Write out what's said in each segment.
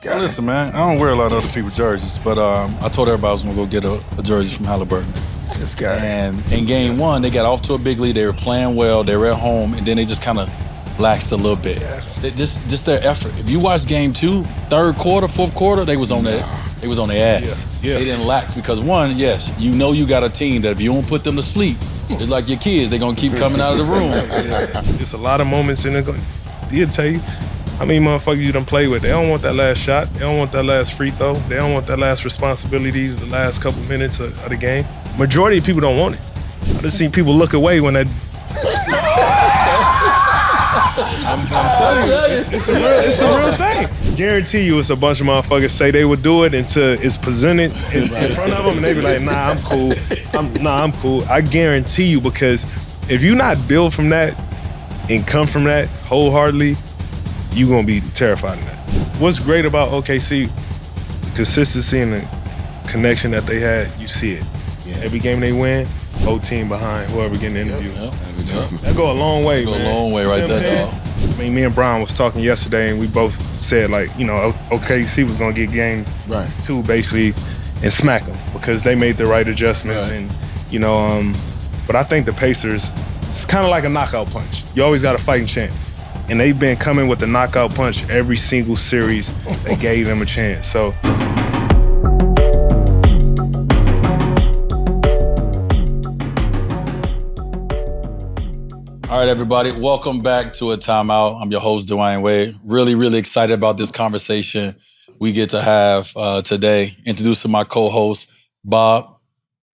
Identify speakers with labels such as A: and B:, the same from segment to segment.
A: guy.
B: Well, listen, man, I don't wear a lot of other people's jerseys, but I told everybody I was going to go get a jersey from Haliburton.
A: This guy.
B: And in game one, they got off to a big lead. They were playing well. They were at home, and then they just kind of laxed a little bit.
A: Yes.
B: Just their effort. If you watch game two, third quarter, fourth quarter, they was on their ass.
A: Yeah.
B: They didn't lax because one, yes, you got a team that if you don't put them to sleep, it's like your kids, they're gonna keep coming out of the room.
C: It's a lot of moments in it. He'll tell you how many motherfuckers you done play with. They don't want that last shot. They don't want that last free throw. They don't want that last responsibility, the last couple minutes of the game. Majority of people don't want it. I just seen people look away when that. I'm telling you, it's a real thing. Guarantee you it's a bunch of motherfuckers say they would do it until it's presented in front of them and they be like, nah, I'm cool. I'm cool. I guarantee you, because if you not built from that and come from that wholeheartedly, you gonna be terrified of that. What's great about OKC, consistency and the connection that they had, you see it.
A: Yeah.
C: Every game they win, whole team behind whoever getting the interview.
B: Yep.
C: That go a long way,
B: Go
C: man.
B: a long way
C: You see
B: right
C: what I'm
B: there,
C: saying? I mean, me and Brian was talking yesterday, and we both said, like, OKC was gonna get game two, basically, and smack them because they made the right adjustments.
B: Right.
C: And, but I think the Pacers, it's kind of like a knockout punch. You always got a fighting chance. And they've been coming with the knockout punch every single series that gave them a chance. So.
B: All right, everybody, welcome back to a Timeout. I'm your host, Dwyane Wade. Really, really excited about this conversation we get to have today. Introducing my co-host, Bob.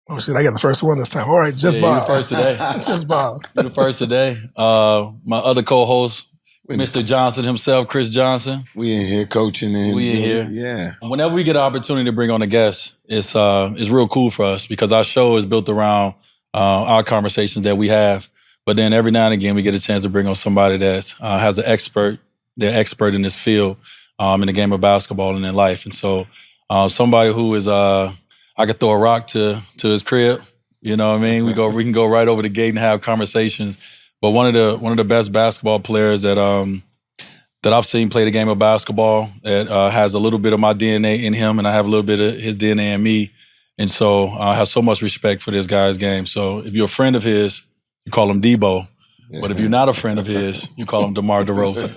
A: Oh, shit, I got the first one this time. All right, just Bob.
B: You the first today.
A: Just Bob.
B: You the first today. My other co-host, Mr. Johnson himself, Chris Johnson.
D: We in here coaching and
B: We in here.
D: Yeah.
B: Whenever we get an opportunity to bring on a guest, it's real cool for us because our show is built around our conversations that we have. But then every now and again, we get a chance to bring on somebody that has an expert. They're expert in this field, in the game of basketball and in life. And so somebody who is, I could throw a rock to his crib. You know what I mean? We can go right over the gate and have conversations. But one of the best basketball players that I've seen play the game of basketball that has a little bit of my DNA in him, and I have a little bit of his DNA in me. And so I have so much respect for this guy's game. So if you're a friend of his, you call him Deebo. Yeah. But if you're not a friend of his, you call him DeMar DeRozan.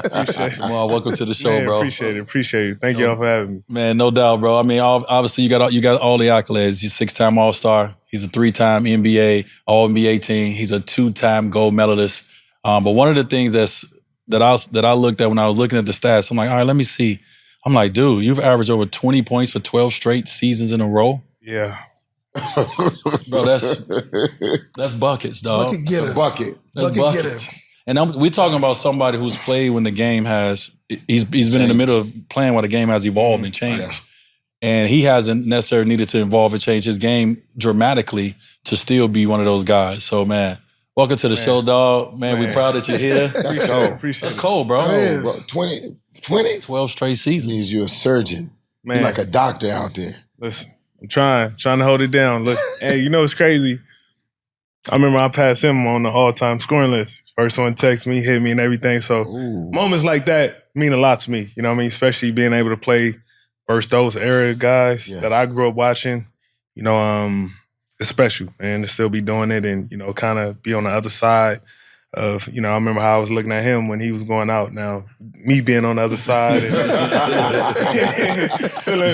C: Appreciate it.
B: Well, welcome to the show,
C: Man,
B: bro.
C: Appreciate it. Thank y'all for having me.
B: Man, no doubt, bro. I mean, obviously you got all the accolades. He's a 6-time All-Star. He's a 3-time NBA, All-NBA team. He's a 2-time gold medalist. But one of the things that I looked at when I was looking at the stats, I'm like, all right, let me see. I'm like, dude, you've averaged over 20 points for 12 straight seasons in a row.
C: Yeah.
B: Bro, that's buckets, dog.
A: Bucket getter.
D: Bucket.
B: That's
A: Bucket
B: buckets. And we're talking about somebody who's played when the game he's been in the middle of playing while the game has evolved and changed.
D: Yeah.
B: And he hasn't necessarily needed to evolve and change his game dramatically to still be one of those guys. So, man, welcome to the show, dog. Man, we're proud that you're here.
D: That's cold.
C: Appreciate
B: That's cold, bro.
A: It
D: Bro,
A: is.
D: 20
B: 12 straight seasons.
D: means you're a surgeon.
C: Man.
D: You're like a doctor out there.
C: Listen, I'm trying to hold it down. Look, hey, you know what's crazy? I remember I passed him on the all-time scoring list. First one text me, hit me and everything. So moments like that mean a lot to me. You know what I mean? Especially being able to play versus those era guys that I grew up watching. You know, it's special, man, to still be doing it and, you know, kind of be on the other side of, you know, I remember how I was looking at him when he was going out. Now, me being on the other side and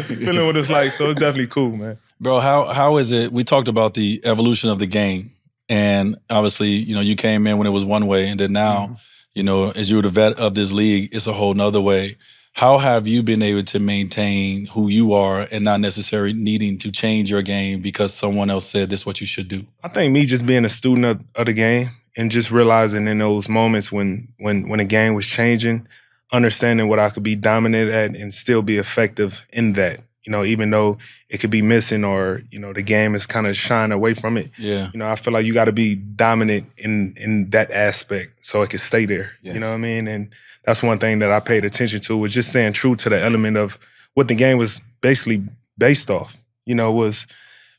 C: feeling what it's like. So it's definitely cool, man.
B: Bro, how is it? We talked about the evolution of the game. And obviously, you know, you came in when it was one way. And then now, you know, as you're the vet of this league, it's a whole nother way. How have you been able to maintain who you are and not necessarily needing to change your game because someone else said this is what you should do?
C: I think me just being a student of the game and just realizing in those moments when the game was changing, understanding what I could be dominant at and still be effective in that. You know, even though it could be missing or, you know, the game is kind of shying away from it.
B: Yeah.
C: You know, I feel like you got to be dominant in that aspect so it can stay there.
D: Yes.
C: You know what I mean? And that's one thing that I paid attention to was just staying true to the element of what the game was basically based off. You know, was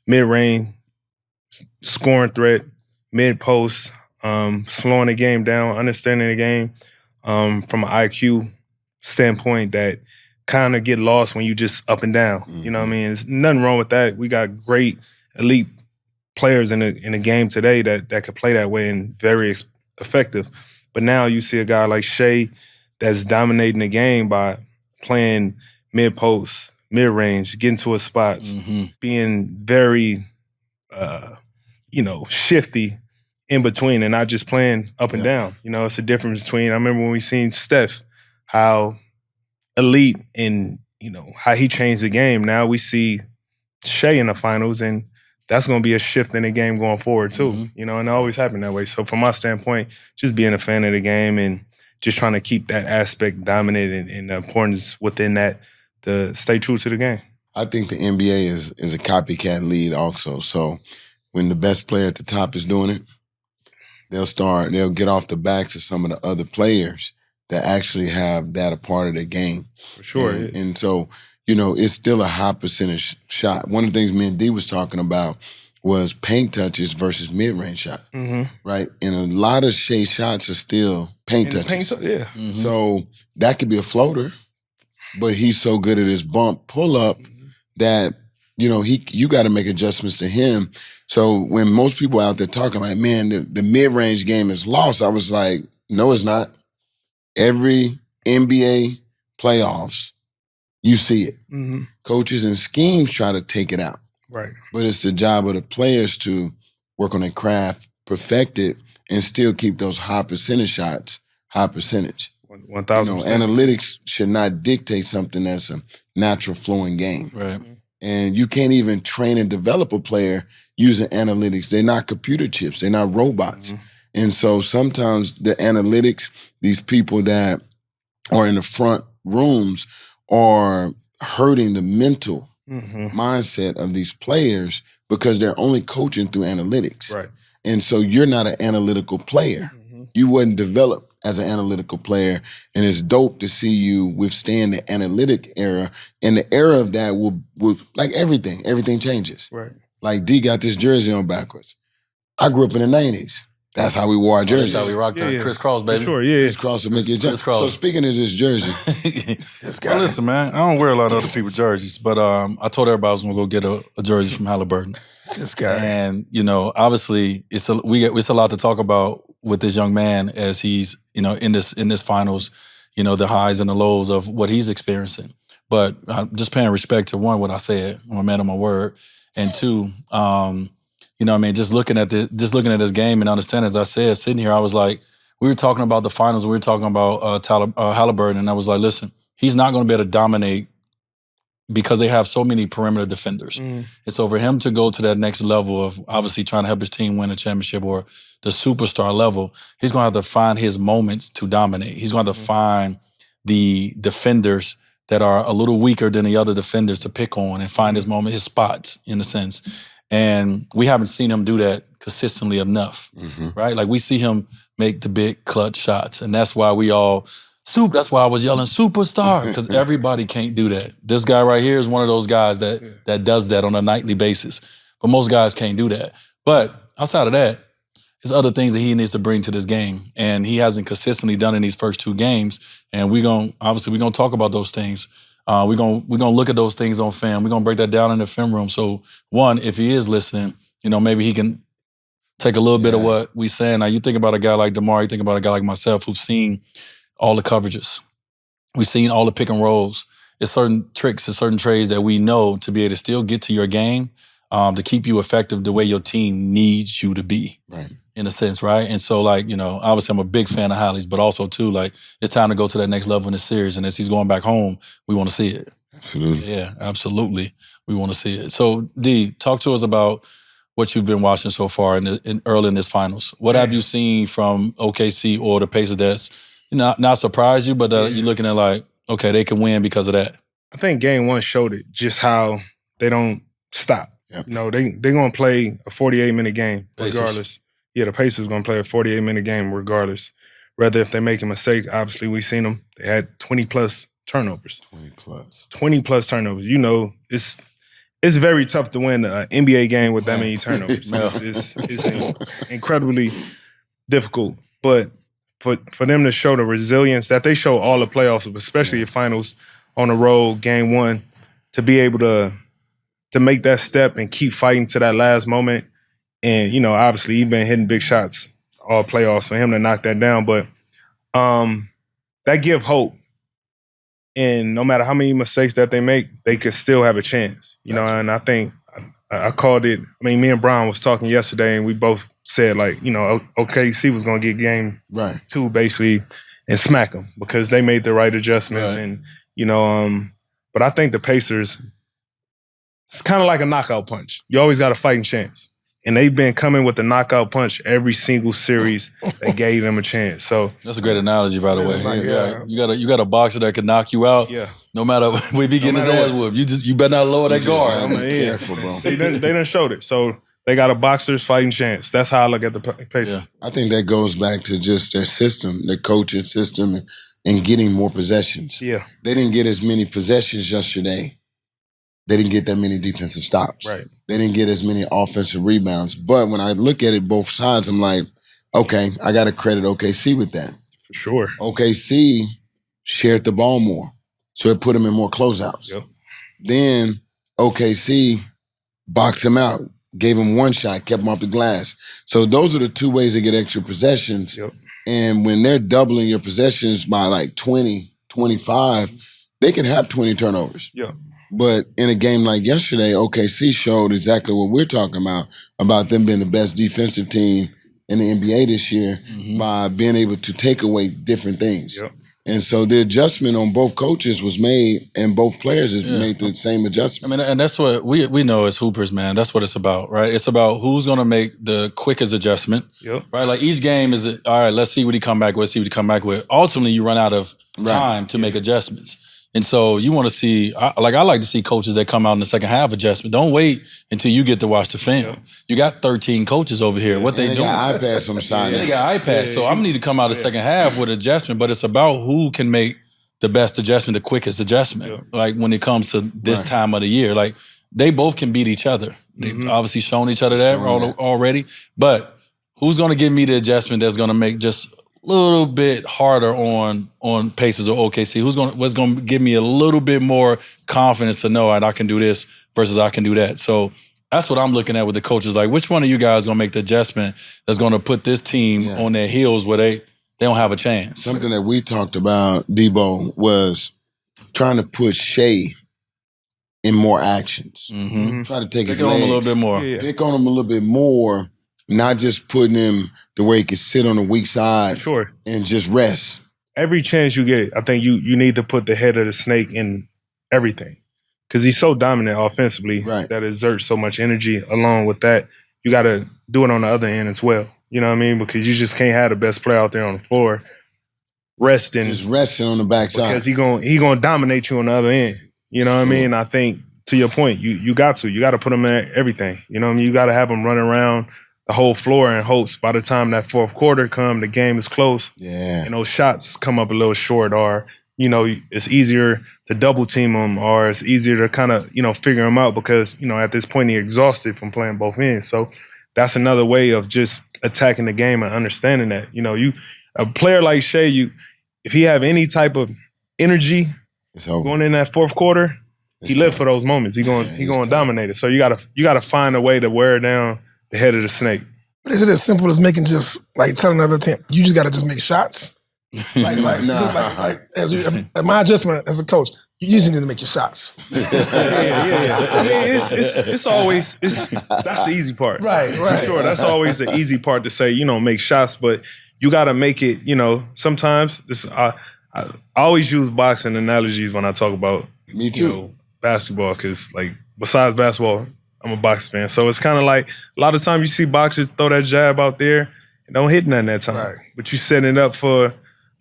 C: mid-range, scoring threat, mid-post, slowing the game down, understanding the game from an IQ standpoint that kind of get lost when you just up and down. You know what I mean? There's nothing wrong with that. We got great elite players in the game today that could play that way and very effective. But now you see a guy like Shea that's dominating the game by playing mid-post, mid-range, getting to his spots, being very, shifty in between and not just playing up and down. You know, it's a difference between, I remember when we seen Steph, how elite and, how he changed the game. Now we see Shea in the finals, and that's going to be a shift in the game going forward too. And it always happened that way. So from my standpoint, just being a fan of the game and just trying to keep that aspect dominant and the importance within that to stay true to the game.
D: I think the NBA is a copycat league also. So when the best player at the top is doing it, they'll get off the backs of some of the other players that actually have that a part of the game.
C: For sure.
D: And so, it's still a high percentage shot. One of the things me and D was talking about was paint touches versus mid-range shots, right? And a lot of Shea shots are still paint touches. So that could be a floater, but he's so good at his bump pull-up that, you got to make adjustments to him. So when most people out there talking like, man, the mid-range game is lost, I was like, no, it's not. Every NBA playoffs, you see it. Coaches and schemes try to take it out.
C: Right.
D: But it's the job of the players to work on their craft, perfect it, and still keep those high percentage shots high percentage.
C: 1,000%.
D: Analytics should not dictate something that's a natural flowing game.
B: Right.
D: And you can't even train and develop a player using analytics. They're not computer chips. They're not robots. And so sometimes the analytics, these people that are in the front rooms are hurting the mental mindset of these players because they're only coaching through analytics.
C: Right.
D: And so you're not an analytical player. You wasn't developed as an analytical player, and it's dope to see you withstand the analytic era. And the era of that will like everything changes.
C: Right.
D: Like D got this jersey on backwards. I grew up in the 90s. That's how we wore our jerseys.
B: That's how we rocked our crisscross, baby.
C: For sure, yeah.
D: Crisscross will make your jersey. So speaking of this jersey, this guy.
B: Well, listen, man, I don't wear a lot of other people's jerseys, but I told everybody I was going to go get a jersey from Haliburton.
A: This guy.
B: And, obviously, it's a lot to talk about with this young man as he's, in this finals, the highs and the lows of what he's experiencing. But I'm just paying respect to, one, what I said, I'm a man of my word, and two, just looking at this game and understanding, as I said, sitting here, I was like, we were talking about the finals, we were talking about Haliburton, and I was like, listen, he's not going to be able to dominate because they have so many perimeter defenders. And so for him to go to that next level of obviously trying to help his team win a championship or the superstar level, he's going to have to find his moments to dominate. He's going to have to find the defenders that are a little weaker than the other defenders to pick on and find his moment, his spots, in a sense. And we haven't seen him do that consistently enough, right? Like we see him make the big clutch shots, and that's why that's why I was yelling superstar, because everybody can't do that. This guy right here is one of those guys that does that on a nightly basis, but most guys can't do that. But outside of that, there's other things that he needs to bring to this game, and he hasn't consistently done in these first two games. And we're gonna talk about those things. We're gonna look at those things on film. We're gonna break that down in the film room. So one, if he is listening, maybe he can take a little bit of what we saying. Now you think about a guy like DeMar, you think about a guy like myself who's seen all the coverages. We've seen all the pick and rolls. It's certain tricks, it's certain trades that we know to be able to still get to your game, to keep you effective the way your team needs you to be.
D: Right.
B: In a sense, right? And so, obviously I'm a big fan of Hallie's, but also, too, it's time to go to that next level in the series. And as he's going back home, we want to see it.
D: Absolutely.
B: Yeah, absolutely. We want to see it. So, D, talk to us about what you've been watching so far early in this finals. What have you seen from OKC or the Pacers that's not surprised you, but you're looking at okay, they can win because of that?
C: I think game one showed it, just how they don't stop.
D: Yep.
C: They're going to play a 48-minute game regardless.
B: Pacers.
C: Yeah, the Pacers going to play a 48-minute game regardless. Rather, if they make a mistake, obviously we've seen them. They had 20-plus turnovers.
D: 20-plus.
C: 20-plus turnovers. It's very tough to win an NBA game with that many turnovers. It's incredibly difficult. But for them to show the resilience that they show all the playoffs, especially the finals, on the road, game one, to be able to make that step and keep fighting to that last moment. And, obviously he's been hitting big shots all playoffs for him to knock that down. But that give hope. And no matter how many mistakes that they make, they could still have a chance. And I think I called it. I mean, me and Brian was talking yesterday, and we both said, OKC was going to get game 2, basically, and smack them because they made the right adjustments.
B: Right.
C: And, but I think the Pacers, it's kind of like a knockout punch. You always got a fighting chance. And they've been coming with the knockout punch every single series that gave them a chance. So
B: that's a great analogy, by the way.
C: Yeah.
B: You got a boxer that can knock you out.
C: Yeah.
B: No matter if he getting his ass whooped, you better not lower that guard.
D: Careful, bro.
C: They done showed it. So they got a boxer's fighting chance. That's how I look at the Pacers.
D: I think that goes back to just their system, their coaching system, and getting more possessions.
C: Yeah.
D: They didn't get as many possessions yesterday. They didn't get that many defensive stops.
C: Right.
D: They didn't get as many offensive rebounds. But when I look at it both sides, I'm like, okay, I got to credit OKC with that.
C: For sure.
D: OKC shared the ball more, so it put them in more closeouts.
C: Yep.
D: Then OKC boxed him out, gave him one shot, kept him off the glass. So those are the two ways they get extra possessions.
C: Yep.
D: And when they're doubling your possessions by like 20, 25, they can have 20 turnovers.
C: Yeah.
D: But in a game like yesterday, OKC showed exactly what we're talking about them being the best defensive team in the NBA this year by being able to take away different things.
C: Yep.
D: And so the adjustment on both coaches was made, and both players has made the same adjustment.
B: I mean, and that's what we know as hoopers, man. That's what it's about, right? It's about who's going to make the quickest adjustment, right? Like each game is, all right, let's see what he come back with, Ultimately, you run out of time to make adjustments. And so you want to see, I like to see coaches that come out in the second half adjustment. Don't wait until you get to watch the film.
C: Yeah.
B: You got 13 coaches over here. What they doing?
D: They got iPads on the side.
B: They got iPads. So I'm need to come out the second half with adjustment, but it's about who can make the best adjustment, the quickest adjustment. Like when it comes to this time of the year, like they both can beat each other. They've obviously shown each other that already, but who's going to give me the adjustment that's going to make just little bit harder on Pacers or OKC? What's going to give me a little bit more confidence to know I can do this versus I can do that? So that's what I'm looking at with the coaches. Like, which one of you guys going to make the adjustment that's going to put this team on their heels where they don't have a chance?
D: Something that we talked about, Deebo, was trying to put Shea in more actions. Try to take his legs.
B: Pick on him a little bit more.
D: Pick on him a little bit more. Not just putting him to where he can sit on the weak side and just rest.
C: Every chance you get, I think you need to put the head of the snake in everything. Because he's so dominant offensively that exerts so much energy. Along with that, you got to do it on the other end as well. You know what I mean? Because you just can't have the best player out there on the floor resting.
D: Just resting on the backside.
C: Because he gonna dominate you on the other end. You know what I mean? I think, to your point, you got to put him in everything. You know what I mean? You got to have him running around the whole floor in hopes by the time that fourth quarter come, the game is close.
D: Yeah.
C: And those shots come up a little short, or, it's easier to double team them, or it's easier to kind of, figure them out because, at this point, he's exhausted from playing both ends. So that's another way of just attacking the game and understanding that. A player like Shea, if he have any type of energy going in that fourth quarter, he live for those moments. He going to dominate it. So you gotta find a way to wear down the head of the snake.
A: But is it as simple as making just telling another team, you just got to just make shots? My adjustment as a coach, you just need to make your shots.
C: Yeah. I mean, it's always that's the easy part.
A: Right.
C: For sure. That's always the easy part to say, make shots, but you got to make it, sometimes I always use boxing analogies when I talk about
D: Me too.
C: Basketball, because besides basketball, I'm a boxing fan. So it's kind of like a lot of times you see boxers throw that jab out there and don't hit nothing that time.
A: Right.
C: But you setting it up for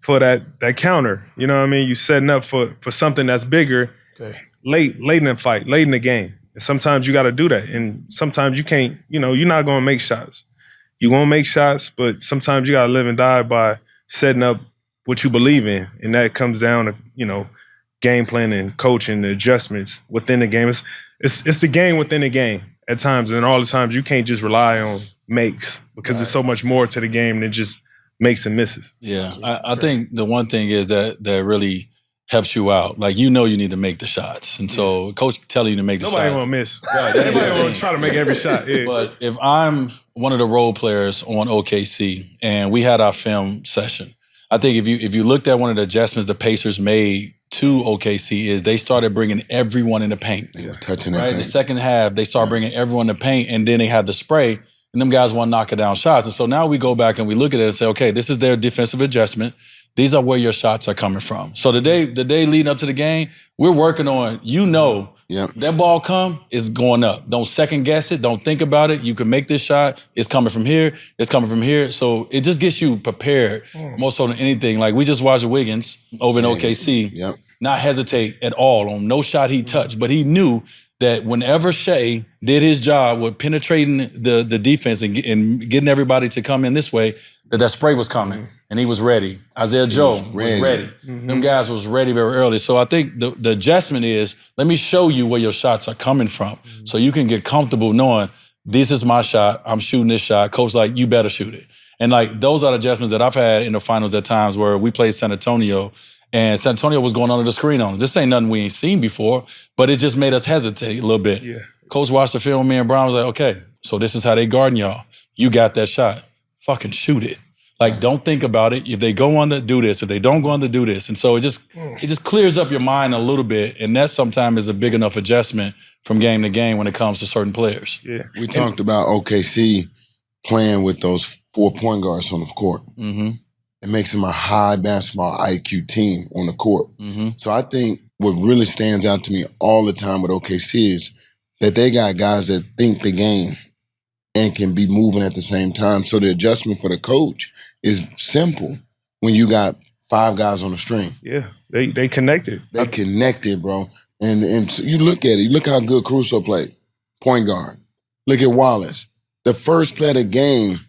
C: that counter. You know what I mean? You setting up for something that's bigger late in the fight, late in the game. And sometimes you got to do that. And sometimes you can't, you're not going to make shots. You're going to make shots, but sometimes you got to live and die by setting up what you believe in. And that comes down to, game plan and coaching, the adjustments within the game. It's the game within the game at times, and all the times you can't just rely on makes because there's so much more to the game than just makes and misses.
B: Yeah, I think the one thing is that really helps you out. Like, you know you need to make the shots. And so coach telling you to make the
C: Nobody
B: shots.
C: want to miss.
B: Right,
C: Everybody want to try to make every shot. Yeah.
B: But if I'm one of the role players on OKC and we had our film session, I think if you looked at one of the adjustments the Pacers made to OKC is they started bringing everyone in the paint.
D: They were touching that
B: right?
D: paint.
B: The second half, they started bringing everyone in the paint, and then they had the spray, and them guys want to knock it down shots. And so now we go back and we look at it and say, okay, this is their defensive adjustment. These are where your shots are coming from. So the day leading up to the game, we're working on, that ball come, is going up. Don't second guess it. Don't think about it. You can make this shot. It's coming from here. It's coming from here. So it just gets you prepared more so than anything. Like, we just watched Wiggins over in OKC not hesitate at all on no shot he touched, but he knew that whenever Shea did his job with penetrating the defense and getting everybody to come in this way, that spray was coming, and he was ready. Isaiah Joe was ready. Them guys was ready very early. So I think the adjustment is, let me show you where your shots are coming from so you can get comfortable knowing, this is my shot, I'm shooting this shot. Coach like, you better shoot it. And like, those are the adjustments that I've had in the finals at times where we played San Antonio, and San Antonio was going under the screen on us. This ain't nothing we ain't seen before, but it just made us hesitate a little bit. Yeah. Coach watched the film, me and Brown was like, okay, so this is how they guarding y'all. You got that shot. Fucking shoot it. Like, don't think about it. If they go on to do this, if they don't go on to do this. And so it just clears up your mind a little bit. And that sometimes is a big enough adjustment from game to game when it comes to certain players.
C: Yeah.
D: We talked about OKC playing with those 4 point guards on the court.
B: Mm-hmm.
D: It makes them a high basketball IQ team on the court.
B: Mm-hmm.
D: So I think what really stands out to me all the time with OKC is that they got guys that think the game and can be moving at the same time. So the adjustment for the coach is simple when you got 5 guys on the string.
C: Yeah, they connected.
D: They connected, bro. And so you look at it. You look how good Caruso played, point guard. Look at Wallace. The first play of the game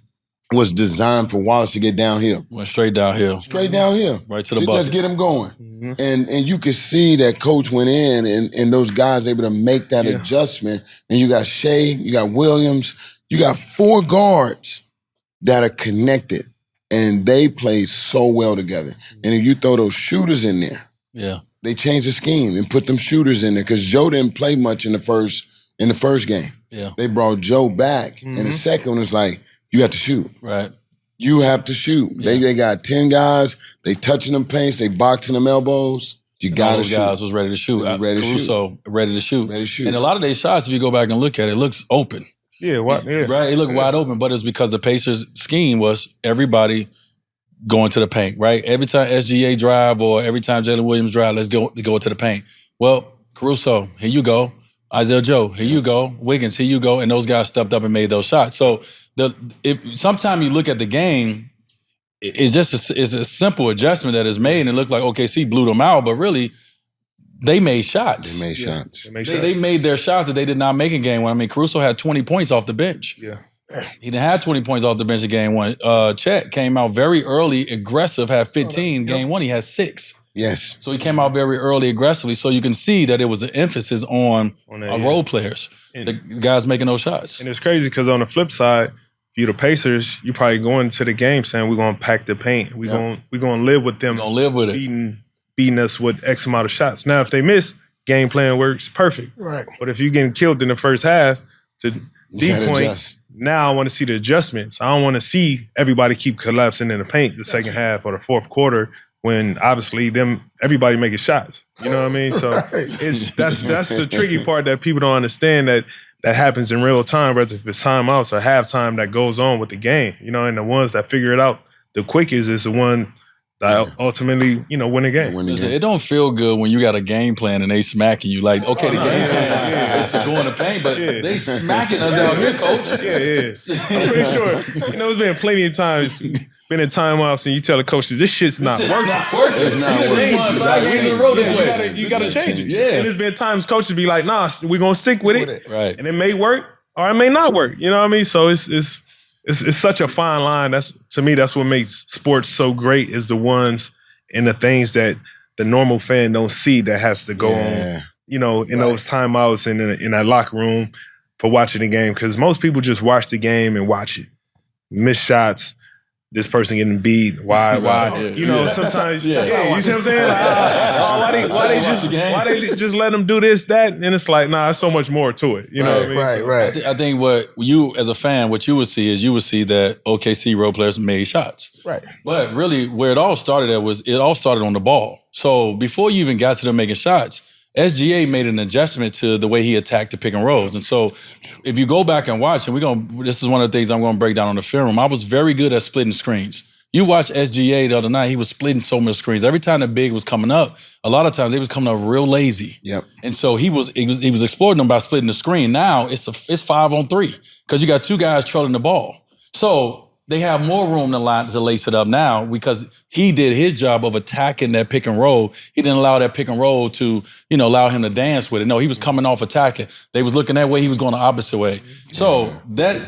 D: was designed for Wallace to get downhill.
B: Went straight downhill.
D: Straight downhill.
B: Right to the bucket.
D: Let's get him going. Mm-hmm. And you could see that coach went in and those guys able to make that adjustment. And you got Shea, you got Williams, you got 4 guards that are connected. And they play so well together. And if you throw those shooters in there, they change the scheme and put them shooters in there. Because Joe didn't play much in the first game. Yeah. They brought Joe back. Mm-hmm. And the second one is like, you have to shoot.
B: Right.
D: You have to shoot. Yeah. They got 10 guys. They touching them paints. They boxing them elbows. You got to shoot.
B: Guys was ready to shoot.
D: Ready to
B: Caruso,
D: shoot.
B: ready to shoot.
D: Ready to shoot.
B: And a lot of these shots, if you go back and look at it, looks open.
C: Yeah, right.
B: It looked wide open, but it's because the Pacers' scheme was everybody going to the paint, right? Every time SGA drive or every time Jalen Williams drive, let's go to the paint. Well, Caruso, here you go. Isaiah Joe, here you go. Wiggins, here you go. And those guys stepped up and made those shots. So sometimes you look at the game, it's a simple adjustment that is made, and it looked like OKC blew them out, but really, they made shots.
D: They made shots.
B: They made their shots that they did not make in game one. I mean, Caruso had 20 points off the bench.
C: Yeah.
B: He didn't have 20 points off the bench in game one. Chet came out very early, aggressive, had 15. Game one, he had 6.
D: Yes.
B: So he came out very early, aggressively. So you can see that it was an emphasis on role players, the guys making those shots.
C: And it's crazy because on the flip side, if you're the Pacers, you probably going into the game saying we're going to pack the paint. We're going to live with them.
B: We're going to live with it.
C: Beating us with X amount of shots. Now, if they miss, game plan works perfect.
A: Right.
C: But if you're getting killed in the first half, to D point, now I want to see the adjustments. I don't want to see everybody keep collapsing in the paint the second half or the fourth quarter when obviously everybody making shots. You know what I mean? So that's the tricky part that people don't understand that happens in real time, whether if it's timeouts or halftime that goes on with the game. You know, and the ones that figure it out the quickest is the one that ultimately, win the game.
B: It don't feel good when you got a game plan and they smacking you. Like, okay, the game plan is to go in the paint, but they smacking us out here, coach.
C: Yeah. I'm pretty sure. There's been plenty of times been in timeouts and you tell the coaches, this shit's not working.
B: It's not working. 5 games in a row this way.
C: You got to change it. Yeah. And there's been times coaches be like, nah, we're going to stick with it.
B: Right.
C: And it may work or it may not work. You know what I mean? So it's such a fine line. To me, that's what makes sports so great is the ones and the things that the normal fan don't see that has to go on, in those timeouts and in that locker room for watching the game. Because most people just watch the game and watch it. Miss shots, this person getting beat. Why? You know, sometimes, you see what I'm saying? Like, why they just let them do this, that? And it's like, nah, there's so much more to it. You know what I mean?
A: Right.
B: I think what you, as a fan, what you would see that OKC role players made shots.
A: Right.
B: But really, where it all started on the ball. So before you even got to them making shots, SGA made an adjustment to the way he attacked the pick and rolls. And so if you go back and watch, and this is one of the things I'm going to break down on the film, I was very good at splitting screens. You watch SGA the other night, he was splitting so many screens. Every time the big was coming up, a lot of times they was coming up real lazy.
D: Yep.
B: And so he was exploiting them by splitting the screen. Now it's 5-on-3 because you got two guys trailing the ball. So they have more room to lace it up now because he did his job of attacking that pick and roll. He didn't allow that pick and roll to, allow him to dance with it. No, he was coming off attacking. They was looking that way. He was going the opposite way. So that,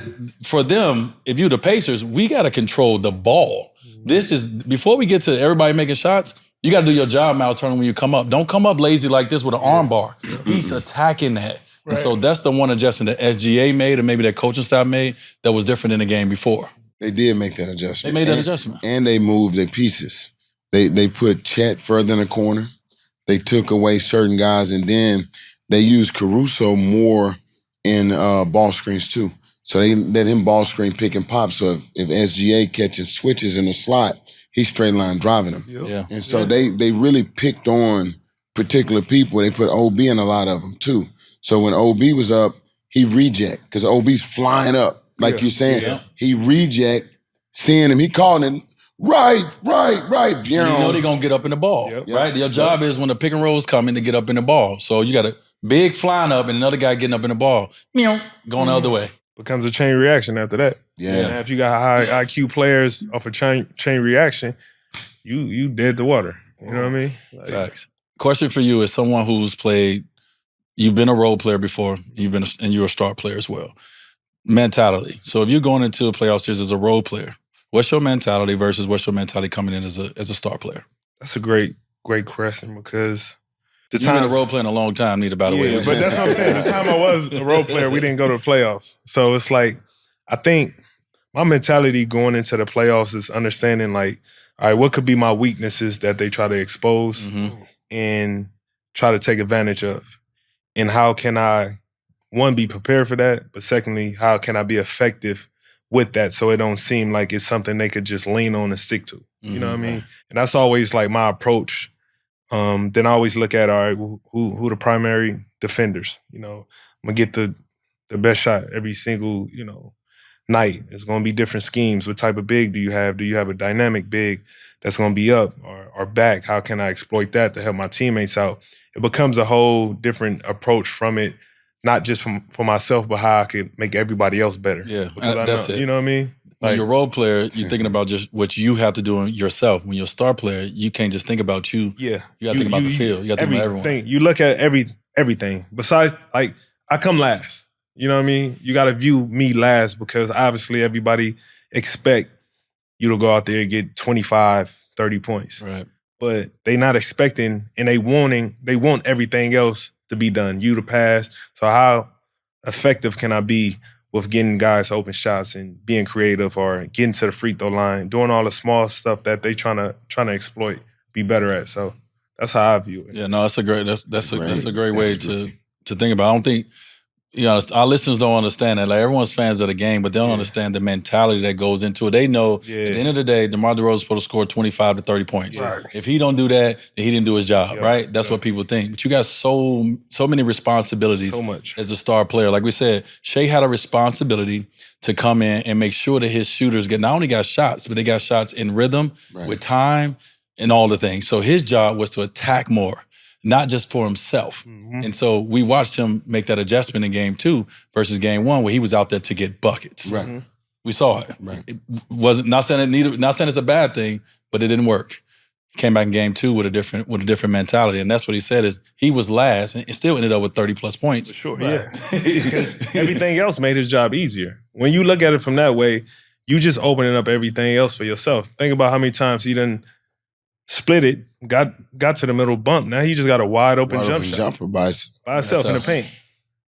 B: for them, if you're the Pacers, we got to control the ball. This is, before we get to everybody making shots, you got to do your job, Mal Turner, when you come up. Don't come up lazy like this with an arm bar. He's attacking that. Right. And so that's the one adjustment that SGA made and maybe that coaching staff made that was different in the game before.
D: They did make that adjustment.
B: They made that adjustment.
D: And they moved their pieces. They put Chet further in the corner. They took away certain guys, and then they used Caruso more in ball screens too. So they let him ball screen, pick and pop. So if SGA catching switches in the slot, he's straight line driving them.
B: Yeah.
D: And so they really picked on particular people. They put OB in a lot of them too. So when OB was up, he reject because OB's flying up. Like you're saying, he reject, seeing him, he calling him, right.
B: You know they're going to get up in the ball, right? Your job is when the pick and roll is coming to get up in the ball. So you got a big flying up and another guy getting up in the ball, going the other way.
C: Becomes a chain reaction after that.
D: Yeah.
C: And if you got high IQ players off a chain reaction, you dead to water. You know what I mean?
B: Facts. Question for you, as someone who's played, you've been a role player before, and you're a star player as well. Mentality. So if you're going into a playoff series as a role player, what's your mentality versus what's your mentality coming in as a star player?
C: That's a great question because
B: you've been a role player in a long time, Nita, by the way.
C: But that's what I'm saying. The time I was a role player, we didn't go to the playoffs. So it's like, I think my mentality going into the playoffs is understanding like, all right, what could be my weaknesses that they try to expose and try to take advantage of? And how can I, one, be prepared for that, but secondly, how can I be effective with that so it don't seem like it's something they could just lean on and stick to? You know what I mean? And that's always like my approach. Then I always look at, all right, who the primary defenders? I'm going to get the best shot every single, night. It's going to be different schemes. What type of big do you have? Do you have a dynamic big that's going to be up or back? How can I exploit that to help my teammates out? It becomes a whole different approach from it. Not just for myself, but how I could make everybody else better.
B: Yeah, that's it.
C: You know what I mean?
B: When you're a role player, you're thinking about just what you have to do yourself. When you're a star player, you can't just think about you.
C: Yeah.
B: You got to think about the field. You got to think about everyone.
C: You look at everything. Besides, like, I come last. You know what I mean? You got to view me last because obviously everybody expect you to go out there and get 25, 30 points.
B: Right.
C: But they not expecting and they want everything else to be done, you to pass. So how effective can I be with getting guys open shots and being creative or getting to the free throw line, doing all the small stuff that they trying to exploit, be better at. So that's how I view it.
B: Yeah, no, that's a great way to think about. I don't think our listeners don't understand that. Like, everyone's fans of the game, but they don't understand the mentality that goes into it. They know at the end of the day, DeMar DeRozan is supposed to score 25 to 30 points.
C: Right.
B: If he don't do that, then he didn't do his job, right? That's what people think. But you got so many responsibilities as a star player. Like we said, Shea had a responsibility to come in and make sure that his shooters not only got shots, but they got shots in rhythm, with time, and all the things. So his job was to attack more, not just for himself. And so we watched him make that adjustment in game 2 versus game 1 where he was out there to get buckets.
D: Right.
B: We saw it. Right. It wasn't not saying it's a bad thing, but it didn't work. He came back in game 2 with a different mentality. And that's what he said is he was last and it still ended up with 30+ points.
C: For sure, yeah. Because everything else made his job easier. When you look at it from that way, you just opening up everything else for yourself. Think about how many times he done split it, got to the middle bump. Now he just got a wide open jumper by himself in the paint.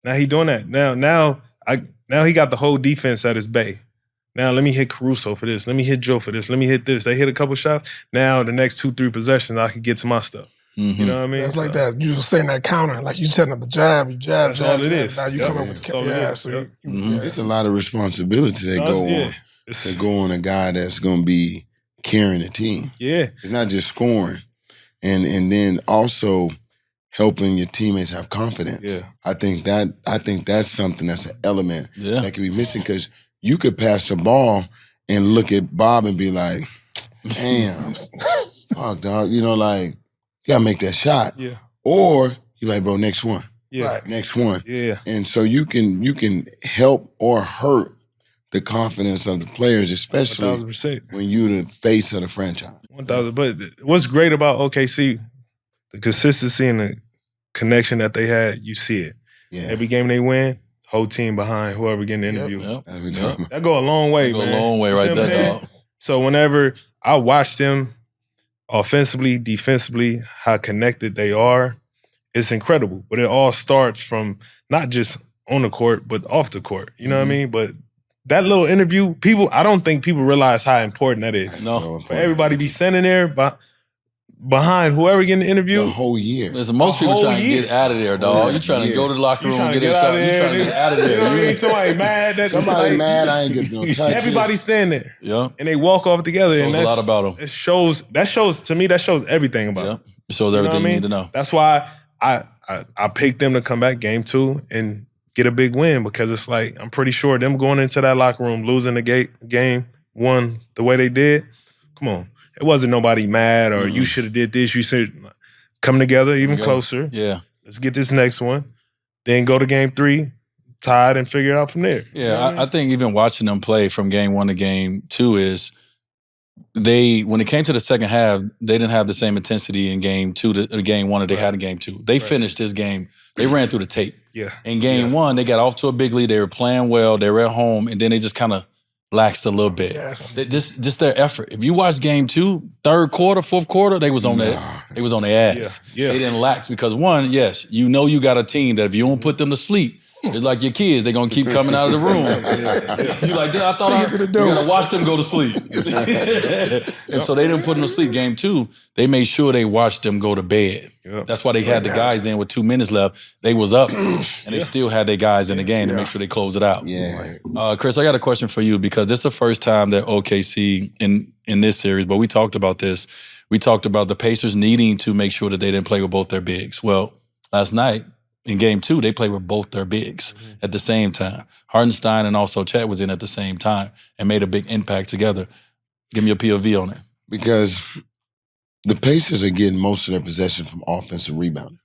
C: Now he doing that. Now he got the whole defense at his bay. Now let me hit Caruso for this. Let me hit Joe for this. Let me hit this. They hit a couple shots. Now the next 2-3 possessions, I can get to my stuff. You know what I mean?
A: It's like that. You just saying that counter, like you setting up the jab, you jab,
C: That's
A: jab,
C: all it
A: jab.
C: is.
A: Now you come up with the counter. So
D: it's a lot of responsibility that go on a guy that's going to be carrying a team.
C: Yeah,
D: it's not just scoring, and then also helping your teammates have confidence.
C: Yeah,
D: I think that's something that's an element that can be missing because you could pass the ball and look at Bob and be like, damn, fuck, dog. You know, like, you gotta make that shot.
C: Yeah.
D: Or you're like, bro, next one.
C: Yeah.
D: Right, next one.
C: Yeah.
D: And so you can help or hurt the confidence of the players, especially
C: 1,000%.
D: when you're the face of the franchise.
C: 1,000. But what's great about OKC, the consistency and the connection that they had, you see it.
D: Yeah.
C: Every game they win, whole team behind whoever getting the interview.
D: Yep.
C: That go a long way, man.
B: Go a long way right there, dog.
C: So whenever I watch them offensively, defensively, how connected they are, it's incredible. But it all starts from not just on the court, but off the court. You know what I mean? But that little interview, I don't think people realize how important that is.
B: No.
C: For everybody be standing there behind whoever getting the interview.
D: The whole year.
B: Listen, most people trying to get out of there, dog. You trying to go to the locker room and get a shot. You trying to get out of there.
C: You know what I mean? Somebody mad.
D: Somebody mad, I ain't getting no touches.
C: Everybody's standing there.
B: Yeah.
C: And they walk off together.
B: Shows a lot about them.
C: It shows, to me, that shows everything about them.
B: It shows everything you need to know.
C: That's why I picked them to come back game 2 and get a big win because it's like, I'm pretty sure them going into that locker room, losing the game 1 the way they did, come on. It wasn't nobody mad or you should have did this. You should come together even closer.
B: Yeah.
C: Let's get this next one. Then go to game 3, tied, and figure it out from there.
B: Yeah, I think even watching them play from game 1 to game 2 is when it came to the second half, they didn't have the same intensity in game 2 to game 1 that they had in game 2. They finished this game. They ran through the tape.
C: Yeah.
B: In game 1, they got off to a big lead. They were playing well. They were at home, and then they just kind of laxed a little bit.
A: Yes.
B: Just their effort. If you watch game 2, third quarter, fourth quarter, they was on their ass.
C: Yeah.
B: They didn't lax because one, yes, you know you got a team that if you don't put them to sleep, it's like your kids, they're gonna keep coming out of the room. You like, I thought you gotta watch them go to sleep. And so they didn't put them to sleep. Game 2, they made sure they watched them go to bed. Yep. That's why they had the guys in with 2 minutes left. They was up and they still had their guys in the game to make sure they close it out.
D: Yeah.
B: Chris, I got a question for you because this is the first time that OKC in this series, but we talked about this. We talked about the Pacers needing to make sure that they didn't play with both their bigs. Well, last night, in game 2, they played with both their bigs at the same time. Hartenstein and also Chet was in at the same time and made a big impact together. Give me your POV on it.
D: Because the Pacers are getting most of their possession from offensive rebounding.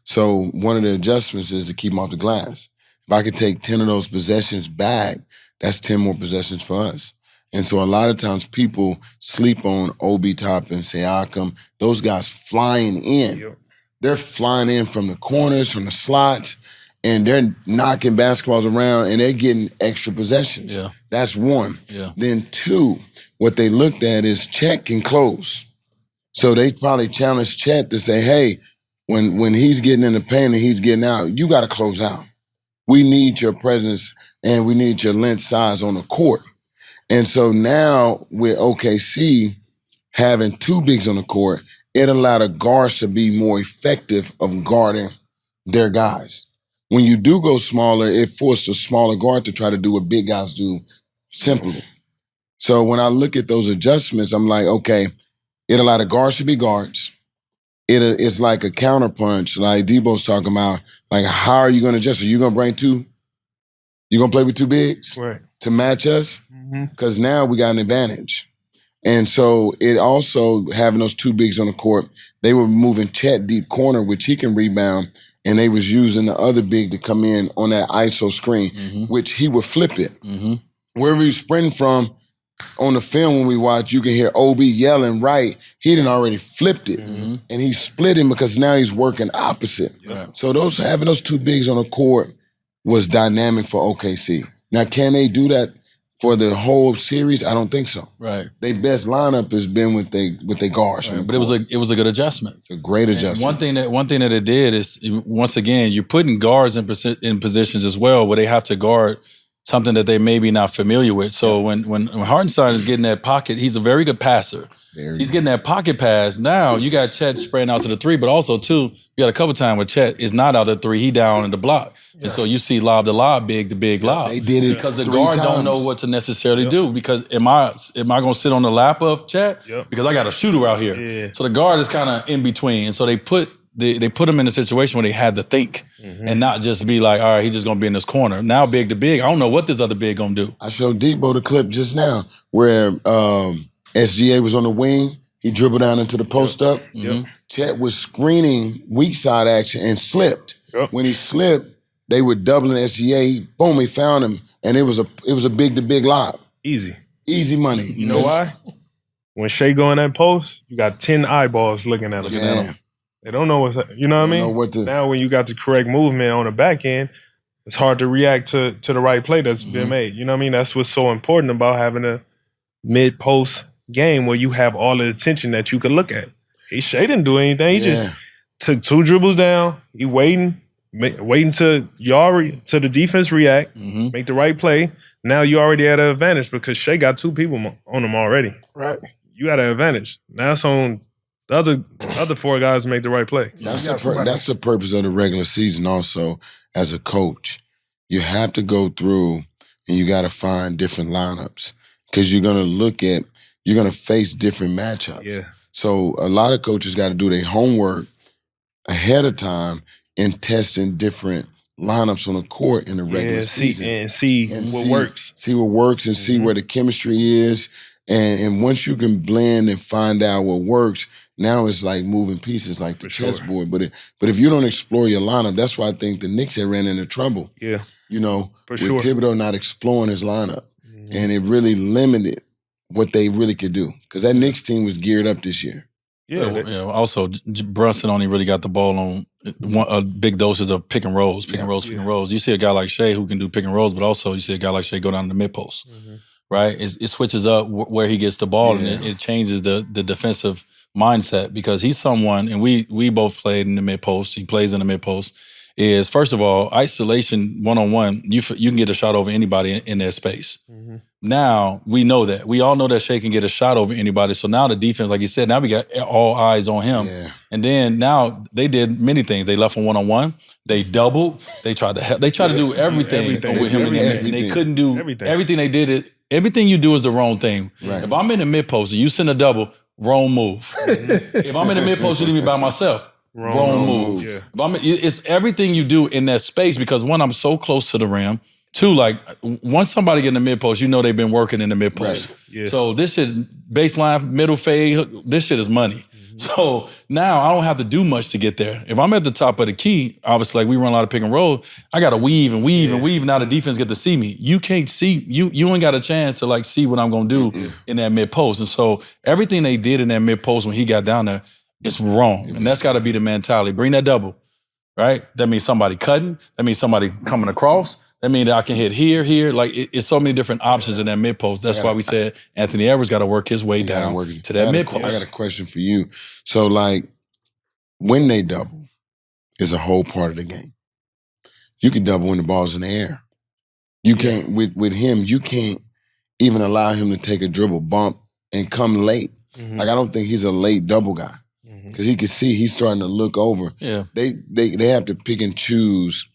D: So one of the adjustments is to keep them off the glass. If I could take 10 of those possessions back, that's 10 more possessions for us. And so a lot of times people sleep on Obi Toppin, Siakam, those guys flying in.
C: Yep.
D: They're flying in from the corners, from the slots, and they're knocking basketballs around, and they're getting extra possessions.
B: Yeah.
D: That's one.
B: Yeah.
D: Then 2, what they looked at is Chet can close. So they probably challenged Chet to say, hey, when he's getting in the paint and he's getting out, you got to close out. We need your presence, and we need your length, size on the court. And so now with OKC having 2 bigs on the court, it allowed the guards to be more effective of guarding their guys. When you do go smaller, it forced a smaller guard to try to do what big guys do simply. So when I look at those adjustments, I'm like, okay, it allowed the guards to be guards. It's like a counterpunch, like Deebo's talking about. Like, how are you going to adjust? Are you going to bring 2? You going to play with 2 bigs to match us? Because now we got an advantage. And so it also, having those 2 bigs on the court, they were moving Chet deep corner, which he can rebound, and they was using the other big to come in on that ISO screen, which he would flip it. Wherever he's sprinting from, on the film when we watch, you can hear Obi yelling right. He done already flipped it, and he's splitting because now he's working opposite. So having those 2 bigs on the court was dynamic for OKC. Now, can they do that for the whole series? I don't think so.
B: Right.
D: Their best lineup has been with their guards.
B: Right. But it was a good adjustment.
D: It's a great adjustment.
B: One thing that it did is, once again, you're putting guards in positions as well where they have to guard something that they may be not familiar with. So when Hartenstein is getting that pocket, he's a very good passer. He's getting that pocket pass. Now you got Chet spraying out to the three, but also too, you got a couple times where Chet is not out of the three, he down in the block. And so you see lob to lob, big to big lob.
D: They did it
B: because the guard don't know what to necessarily do. Because am I gonna sit on the lap of Chet? Because I got a shooter out here.
C: Yeah.
B: So the guard is kind of in between. And so they put him in a situation where they had to think and not just be like, all right, he's just gonna be in this corner. Now big to big, I don't know what this other big gonna do.
D: I showed Deebo the clip just now where SGA was on the wing. He dribbled down into the post up. Chet was screening weak side action and slipped. When he slipped, they were doubling SGA. Boom, he found him, and it was a big to big lob. Easy money.
C: You know why? When Shea go in that post, you got 10 eyeballs looking at him. They don't know you know what I mean? Now when you got the correct movement on the back end, it's hard to react to the right play that's been made. You know what I mean? That's what's so important about having a mid-post game where you have all the attention that you could look at. Shea didn't do anything. He just took 2 dribbles down. He waiting to the defense react, make the right play. Now you already had an advantage because Shea got 2 people on him already.
A: Right.
C: You got an advantage. Now it's on the other 4 guys to make the right play.
D: That's the purpose of the regular season also as a coach. You have to go through and you got to find different lineups because you're going to face different matchups.
C: Yeah.
D: So a lot of coaches got to do their homework ahead of time and testing different lineups on the court in the regular season.
C: And see what works.
D: See what works and see where the chemistry is. And once you can blend and find out what works, now it's like moving pieces like the chessboard. But if you don't explore your lineup, that's why I think the Knicks had ran into trouble.
C: Yeah.
D: You know, with Thibodeau not exploring his lineup. And it really limited what they really could do. Because that Knicks team was geared up this year.
B: Also, Brunson only really got the ball on big doses of pick and rolls. You see a guy like Shea who can do pick and rolls, but also you see a guy like Shea go down the mid post, right? It switches up where he gets the ball, and it changes the defensive mindset because he's someone, and we both played in the mid post. He plays in the mid post. Is first of all isolation one-on-one. You can get a shot over anybody in their space. Now we know that. We all know that Shea can get a shot over anybody. So now the defense, like you said, now we got all eyes on him.
D: Yeah.
B: And then now they did many things. They left him one-on-one. They doubled. They tried to do everything with him, and they couldn't do everything. They did. Everything you do is the wrong thing.
D: Right.
B: If I'm in the mid post and you send a double, wrong move. If I'm in the mid post, you leave me by myself. Wrong move.
C: Yeah.
B: It's everything you do in that space because one, I'm so close to the rim. 2, like once somebody get in the mid post, you know they've been working in the mid post.
D: Right.
C: Yeah.
B: So this shit, baseline, middle fade, this shit is money. So now I don't have to do much to get there. If I'm at the top of the key, obviously like we run a lot of pick and roll, I gotta weave and weave and weave. Now the defense get to see me. You can't see, you ain't got a chance to like see what I'm gonna do in that mid post. And so everything they did in that mid post when he got down there, it's wrong. And that's gotta be the mentality. Bring that double, right? That means somebody cutting. That means somebody coming across. That means that I can hit here. Like it's so many different options in that mid post. That's why we said Anthony Edwards got to work his way down to that mid post.
D: I got a question for you. So like when they double is a whole part of the game. You can double when the ball's in the air. You can't with him. You can't even allow him to take a dribble bump and come late. Like I don't think he's a late double guy because he can see he's starting to look over.
B: Yeah,
D: they have to pick and choose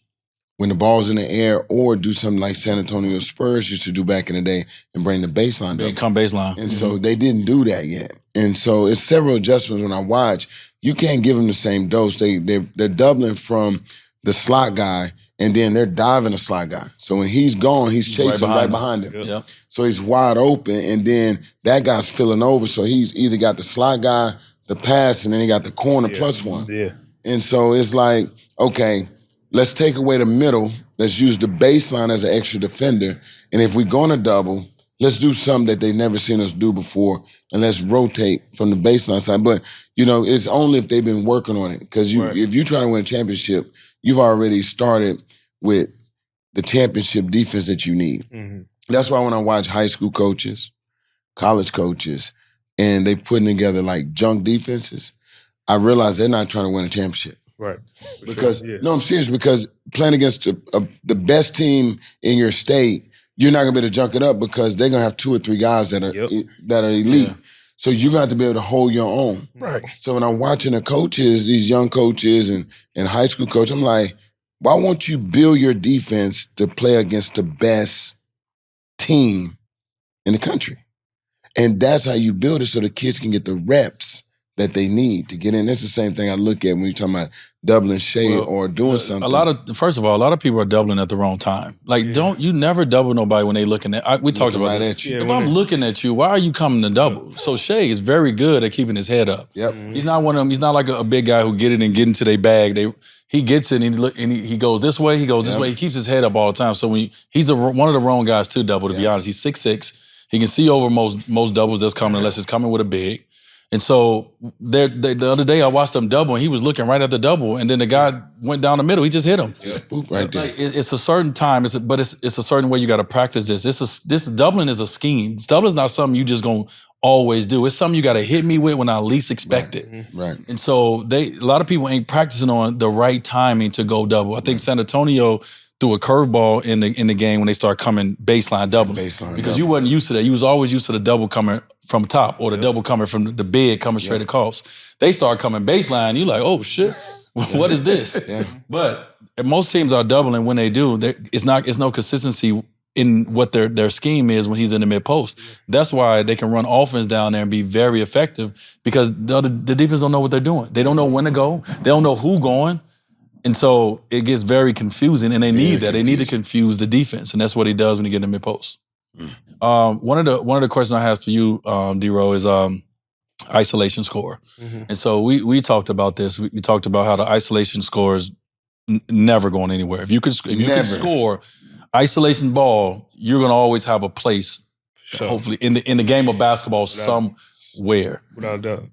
D: when the ball's in the air, or do something like San Antonio Spurs used to do back in the day and bring the baseline down.
B: Come baseline.
D: And so they didn't do that yet. And so it's several adjustments when I watch. You can't give them the same dose. They're doubling from the slot guy, and then they're diving the slot guy. So when he's gone, he's chasing right behind him.
B: Yep.
D: So he's wide open, and then that guy's filling over. So he's either got the slot guy, the pass, and then he got the corner plus one.
C: Yeah.
D: And so it's like, okay, let's take away the middle. Let's use the baseline as an extra defender. And if we're going to double, let's do something that they've never seen us do before, and let's rotate from the baseline side. But, you know, it's only if they've been working on it. Because if you try to win a championship, you've already started with the championship defense that you need. That's why when I watch high school coaches, college coaches, and they putting together like junk defenses, I realize they're not trying to win a championship.
C: Right.
D: Because no, I'm serious. Because playing against the best team in your state you're not gonna be able to junk it up because they're gonna have 2 or 3 guys that are elite. Yeah. So you got to be able to hold your own.
A: Right.
D: So when I'm watching the coaches, these young coaches and high school coach, I'm like, why won't you build your defense to play against the best team in the country? And that's how you build it so the kids can get the reps that they need to get in. That's the same thing I look at when you're talking about doubling Shea or doing something.
B: First of all, a lot of people are doubling at the wrong time. Like, you never double nobody when they looking at. We talked about that.
D: At you.
B: If I'm looking at you, why are you coming to double? So Shea is very good at keeping his head up.
D: Yep.
B: He's not one of them. He's not like a big guy who get it and get into their bag. He gets it and he goes this way. He goes this way. He keeps his head up all the time. So he's one of the wrong guys to double. To be honest, he's 6'6". He can see over most doubles that's coming unless it's coming with a big. And so the other day I watched him double and he was looking right at the double and then the guy went down the middle. He just hit him.
D: Yeah, boop, right there.
B: Like, it's a certain time, but it's a certain way you got to practice this. This doubling is a scheme. Doubling is not something you just gonna always do. It's something you got to hit me with when I least expect it.
D: Right.
B: And so a lot of people ain't practicing on the right timing to go double. I think San Antonio threw a curveball in the game when they start coming baseline double. Because you wasn't used to that. You was always used to the double coming from top or the double coming from the big coming straight across. They start coming baseline. You like, oh shit, what is this?
D: Yeah.
B: But most teams are doubling when they do. It's no consistency in what their scheme is when he's in the mid post. That's why they can run offense down there and be very effective because the defense don't know what they're doing. They don't know when to go. They don't know who going. And so it gets very confusing, and they need that. They need to confuse the defense, and that's what he does when he get in the mid post. One of the questions I have for you, D-Ro, is isolation score. And so we talked about this. We talked about how the isolation score is never going anywhere. If you can score isolation ball, you're going to always have a place. Hopefully in the game of basketball somewhere.
C: Without a doubt.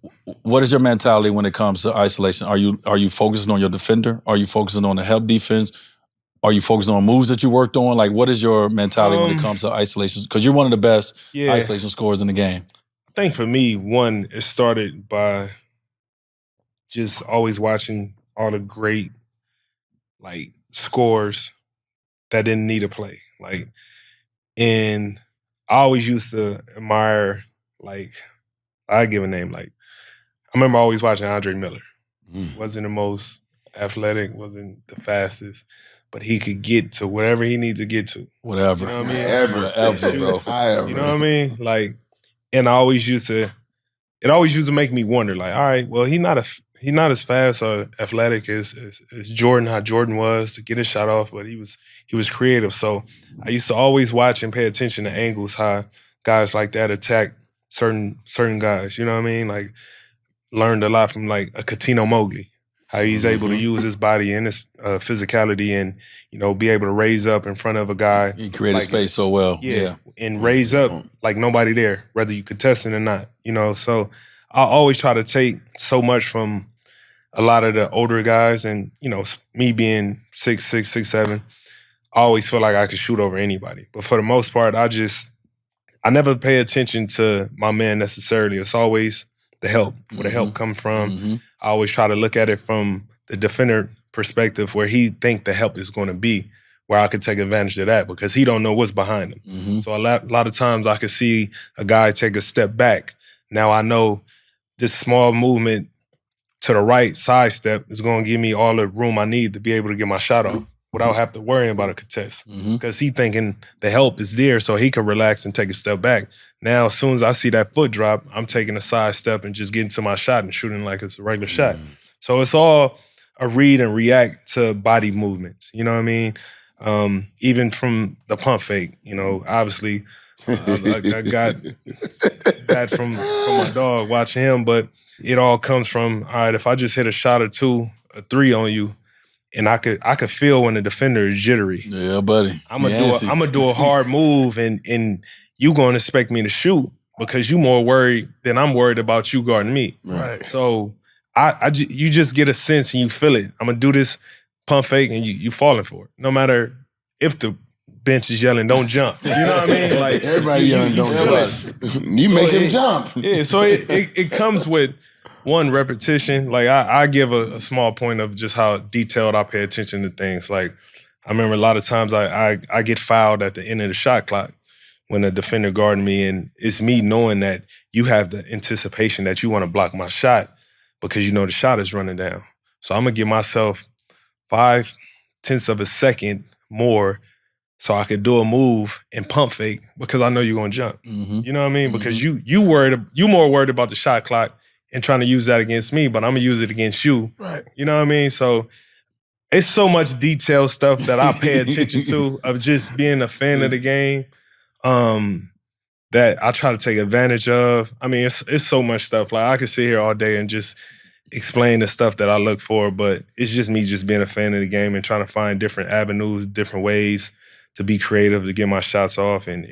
B: What is your mentality when it comes to isolation? Are you focusing on your defender? Are you focusing on the help defense? Are you focusing on moves that you worked on? Like, what is your mentality when it comes to isolation? Because you're one of the best isolation scorers in the game.
C: I think for me, one, it started by just always watching all the great, like, scores that didn't need a play. Like, and I always used to admire, like, I give a name, like, I remember always watching Andre Miller. Wasn't the most athletic, wasn't the fastest, but he could get to whatever he needed to get to.
B: Whatever.
C: You know what I mean?
B: Ever, bro.
C: You know what I mean? Like, and it always used to make me wonder, like, all right, well, he's not as fast or athletic as Jordan, how Jordan was to get his shot off, but he was creative. So I used to always watch and pay attention to angles, how guys like that attack certain guys. You know what I mean? Like, learned a lot from, like, a Katino Mowgli, how he's able to use his body and his physicality and, you know, be able to raise up in front of a guy.
B: He created space so well. Yeah.
C: And raise up like nobody there, whether you contesting or not, you know. So I always try to take so much from a lot of the older guys and, you know, me being 6'6", 6'7", I always feel like I could shoot over anybody. But for the most part, I never pay attention to my man necessarily. It's always the help, where the help come from. I always try to look at it from the defender perspective where he think the help is going to be, where I could take advantage of that because he don't know what's behind him. So a lot of times I could see a guy take a step back. Now I know this small movement to the right side step is going to give me all the room I need to be able to get my shot off without having to worry about a contest. Because he thinking the help is there so he can relax and take a step back. Now, as soon as I see that foot drop, I'm taking a side step and just getting to my shot and shooting like it's a regular shot. So it's all a read and react to body movements. You know what I mean? Even from the pump fake, you know, obviously I got that from my dog watching him, but it all comes from, all right, if I just hit a shot or two, a three on you, and I could feel when the defender is jittery.
B: Yeah, buddy.
C: I'm gonna do a hard move, and you gonna expect me to shoot because you more worried than I'm worried about you guarding me.
A: Right.
C: So you just get a sense and you feel it. I'm gonna do this pump fake, and you falling for it. No matter if the bench is yelling, "Don't jump." You know what I mean? Like
D: everybody yelling, "Don't jump." You make him jump.
C: Yeah. So it comes with one repetition. Like I give a small point of just how detailed I pay attention to things. Like I remember a lot of times I get fouled at the end of the shot clock when a defender guarding me, and it's me knowing that you have the anticipation that you want to block my shot because you know the shot is running down. So I'm going to give myself 0.5 of a second more so I could do a move and pump fake because I know you're going to jump.
B: Mm-hmm.
C: You know what I mean? Because you more worried about the shot clock and trying to use that against me, but I'm going to use it against you.
A: Right.
C: You know what I mean? So it's so much detailed stuff that I pay attention to of just being a fan of the game that I try to take advantage of. I mean, it's so much stuff. Like I could sit here all day and just explain the stuff that I look for, but it's just me just being a fan of the game and trying to find different avenues, different ways to be creative, to get my shots off and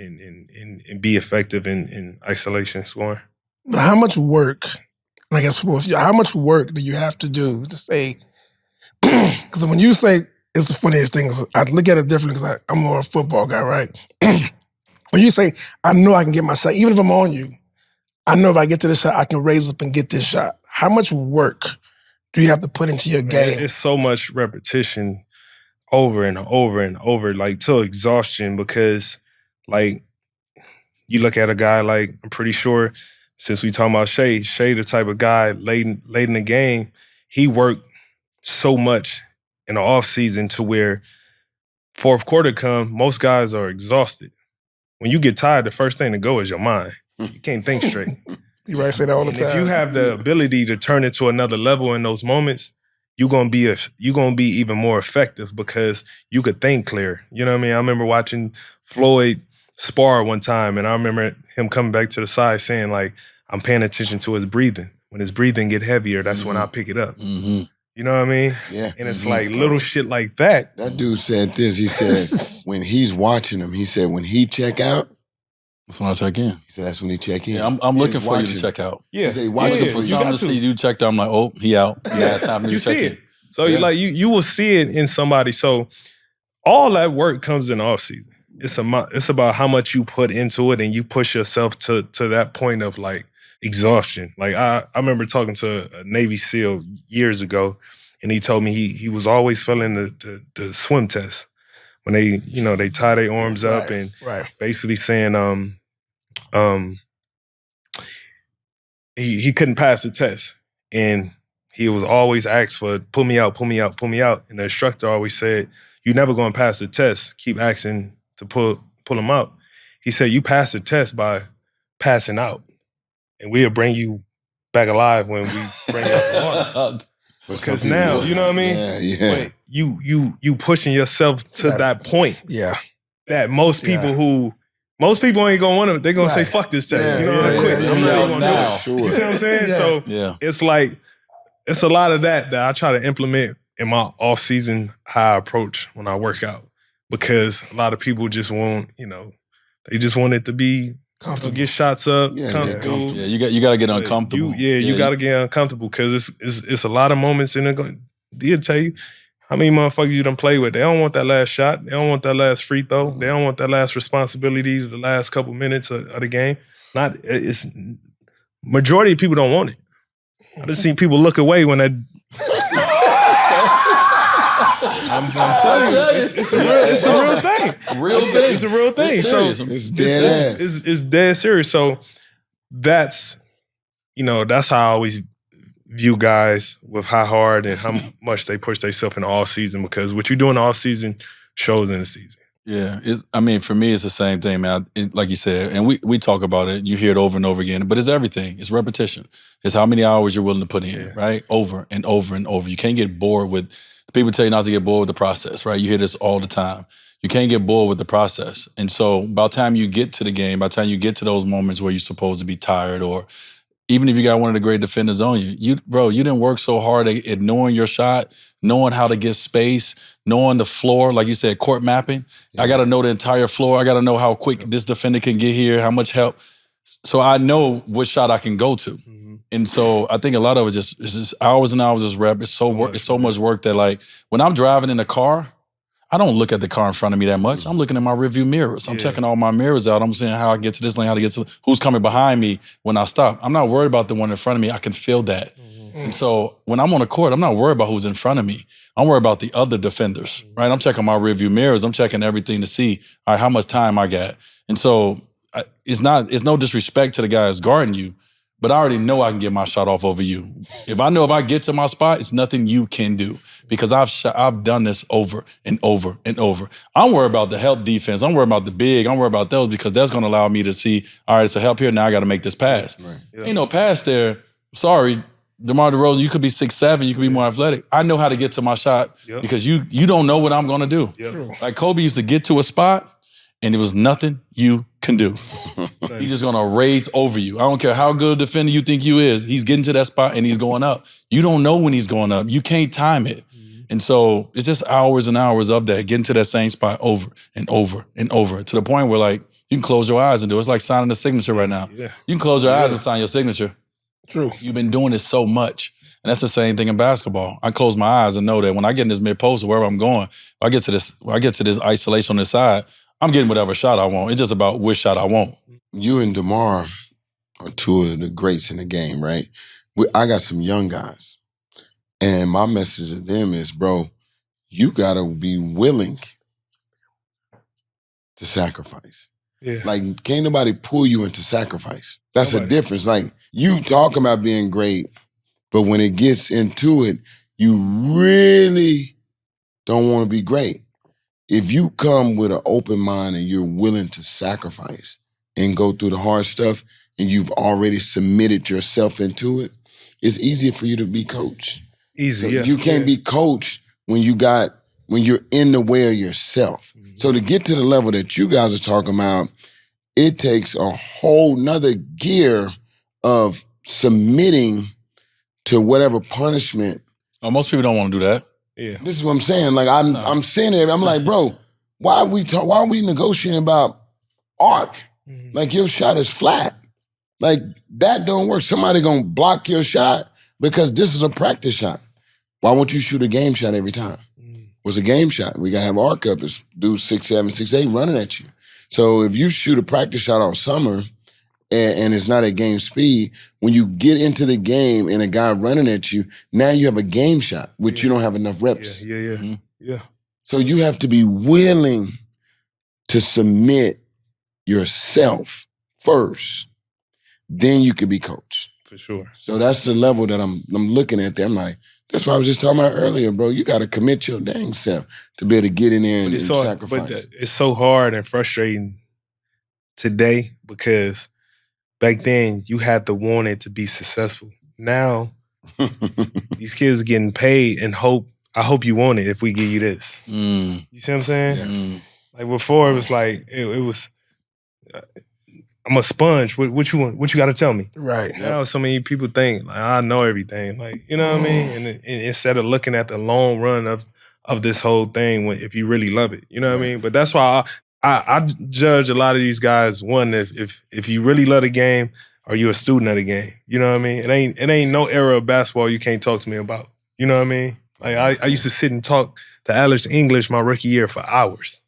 C: be effective in isolation scoring.
A: But how much work, I guess, how much work do you have to do to say, because when you say, it's the funniest thing, I look at it differently because I'm more a football guy, right? When you say, I know I can get my shot, even if I'm on you, I know if I get to this shot, I can raise up and get this shot. How much work do you have to put into your game?
C: It's so much repetition over and over and over, like till exhaustion, because like you look at a guy like, I'm pretty sure since we talking about Shea the type of guy late in the game, he worked so much in the offseason to where fourth quarter come, most guys are exhausted. When you get tired, the first thing to go is your mind. You can't think straight.
A: You right, say that all the time.
C: If you have the ability to turn it to another level in those moments, you're gonna be even more effective because you could think clear. You know what I mean? I remember watching Floyd spar one time, and I remember him coming back to the side saying, like, I'm paying attention to his breathing. When his breathing get heavier, that's when I pick it up.
B: Mm-hmm.
C: You know what I mean?
D: Yeah.
C: And it's like little shit like that.
D: That dude said this. He said when he's watching him, he said when he check out,
B: that's when I check in.
D: he said that's when he check in.
B: Yeah, I'm looking for you
D: watching.
B: to check out.
C: Yeah.
D: He said watching for
B: For
C: you
B: something
C: got
B: to
C: to.
B: see you checked out, I'm like, oh, he out. Yeah, it's time for me
C: You
B: to check
C: see
B: in.
C: it. So
B: Yeah.
C: you will see it in somebody. So all that work comes in the offseason. It's about how much you put into it and you push yourself to that point of like exhaustion. Like I remember talking to a Navy SEAL years ago, and he told me he was always failing the swim test when they tie their arms up and basically saying he couldn't pass the test, and he was always asked for pull me out, and the instructor always said, "You're never going to pass the test. Keep asking to pull him out." He said, "You pass the test by passing out, and we'll bring you back alive when we bring you out the water." Because now, you know what I mean?
D: Yeah.
C: But you pushing yourself to that point.
A: Yeah.
C: That most people ain't gonna want to. They're gonna say, "Fuck this test." You know what I quit. I'm not even gonna do it.
D: Sure.
C: You see what I'm saying?
A: Yeah.
C: So
B: Yeah.
C: it's like it's a lot of that I try to implement in my off season how I approach when I work out, because a lot of people just want, they just want it to be comfortable, get shots up, comfortable.
B: Yeah, you got to get uncomfortable.
C: You got to get uncomfortable because it's a lot of moments in it. They'll tell you how many motherfuckers you done play with. They don't want that last shot. They don't want that last free throw. They don't want that last responsibility, the last couple minutes of the game. It's majority of people don't want it. I just see people look away when that. I'm telling you, it's a real thing.
B: Real thing.
C: It's a real thing.
D: It's dead ass.
C: It's dead serious. So that's how I always view guys with how hard and how much they push themselves in the off season, because what you do in the off season shows in the season.
B: Yeah, for me, it's the same thing, man. Like you said, and we talk about it. You hear it over and over again, but it's everything. It's repetition. It's how many hours you're willing to put in, right? Over and over and over. You can't get bored with. People tell you not to get bored with the process, right? You hear this all the time. You can't get bored with the process. And so by the time you get to the game, by the time you get to those moments where you're supposed to be tired, or even if you got one of the great defenders on you, you didn't work so hard at knowing your shot, knowing how to get space, knowing the floor, like you said, court mapping. Yeah. I got to know the entire floor. I got to know how quick this defender can get here, how much help. So I know what shot I can go to. Mm-hmm. And so I think a lot of it it's just hours and hours of rep. It's so much work that, like, when I'm driving in the car, I don't look at the car in front of me that much. I'm looking at my rearview mirrors. I'm checking all my mirrors out. I'm seeing how I get to this lane, how to get to who's coming behind me when I stop. I'm not worried about the one in front of me. I can feel that. And so when I'm on the court, I'm not worried about who's in front of me. I'm worried about the other defenders, right? I'm checking my rearview mirrors. I'm checking everything to see, all right, how much time I got. And so it's no disrespect to the guys guarding you, but I already know I can get my shot off over you. If I know if I get to my spot, it's nothing you can do because I've done this over and over and over. I'm worried about the help defense. I'm worried about the big. I'm worried about those because that's going to allow me to see, all right, it's a help here. Now I got to make this pass. Right. Yeah. Ain't no pass there. Sorry, DeMar DeRozan, you could be 6'7", you could be more athletic. I know how to get to my shot because you don't know what I'm going to do. Yep. Like Kobe used to get to a spot and there was nothing you can do. He's just going to rage over you. I don't care how good a defender you think you is. He's getting to that spot and he's going up. You don't know when he's going up. You can't time it. And so it's just hours and hours of that, getting to that same spot over and over and over to the point where like you can close your eyes and do it. It's like signing a signature right now. Yeah. You can close your eyes and sign your signature.
A: True.
B: You've been doing this so much. And that's the same thing in basketball. I close my eyes and know that when I get in this mid-post or wherever I'm going, if I get to this isolation on this side, I'm getting whatever shot I want. It's just about which shot I want.
D: You and DeMar are two of the greats in the game, right? I got some young guys. And my message to them is, bro, you got to be willing to sacrifice. Yeah. Like, can't nobody pull you into sacrifice. That's a difference. Like, you talk about being great, but when it gets into it, you really don't want to be great. If you come with an open mind and you're willing to sacrifice and go through the hard stuff and you've already submitted yourself into it, it's easier for you to be coached.
C: Easy,
D: so you can't be coached when you're in the way of yourself. Mm-hmm. So to get to the level that you guys are talking about, it takes a whole nother gear of submitting to whatever punishment.
B: Oh, most people don't want to do that.
D: Yeah. This is what I'm saying. Like I'm sitting there, I'm like, bro, why are we negotiating about arc? Mm-hmm. Like your shot is flat. Like that don't work. Somebody gonna block your shot because this is a practice shot. Why won't you shoot a game shot every time? What's a game shot? We gotta have arc up. It's dudes 6'7", 6'8" running at you. So if you shoot a practice shot all summer and it's not at game speed, when you get into the game and a guy running at you, now you have a game shot, which you don't have enough reps.
C: Yeah.
D: So you have to be willing to submit yourself first. Then you could be coached.
C: For sure.
D: So that's the level that I'm looking at there. I'm like, that's what I was just talking about earlier, bro. You got to commit your dang self to be able to get in there and sacrifice.
C: But it's so hard and frustrating today because back then you had to want it to be successful. Now these kids are getting paid and I hope you want it if we give you this. You see what I'm saying? Yeah. Like before it was like, it was... I'm a sponge. What you want? What you got to tell me?
A: Right.
C: Now so many people think like I know everything. Like you know what I mean. And instead of looking at the long run of this whole thing, if you really love it, you know what I mean. But that's why I judge a lot of these guys. One, if you really love the game, are you a student of the game? You know what I mean. It ain't no era of basketball you can't talk to me about. You know what I mean. Like I used to sit and talk to Alex English my rookie year for hours.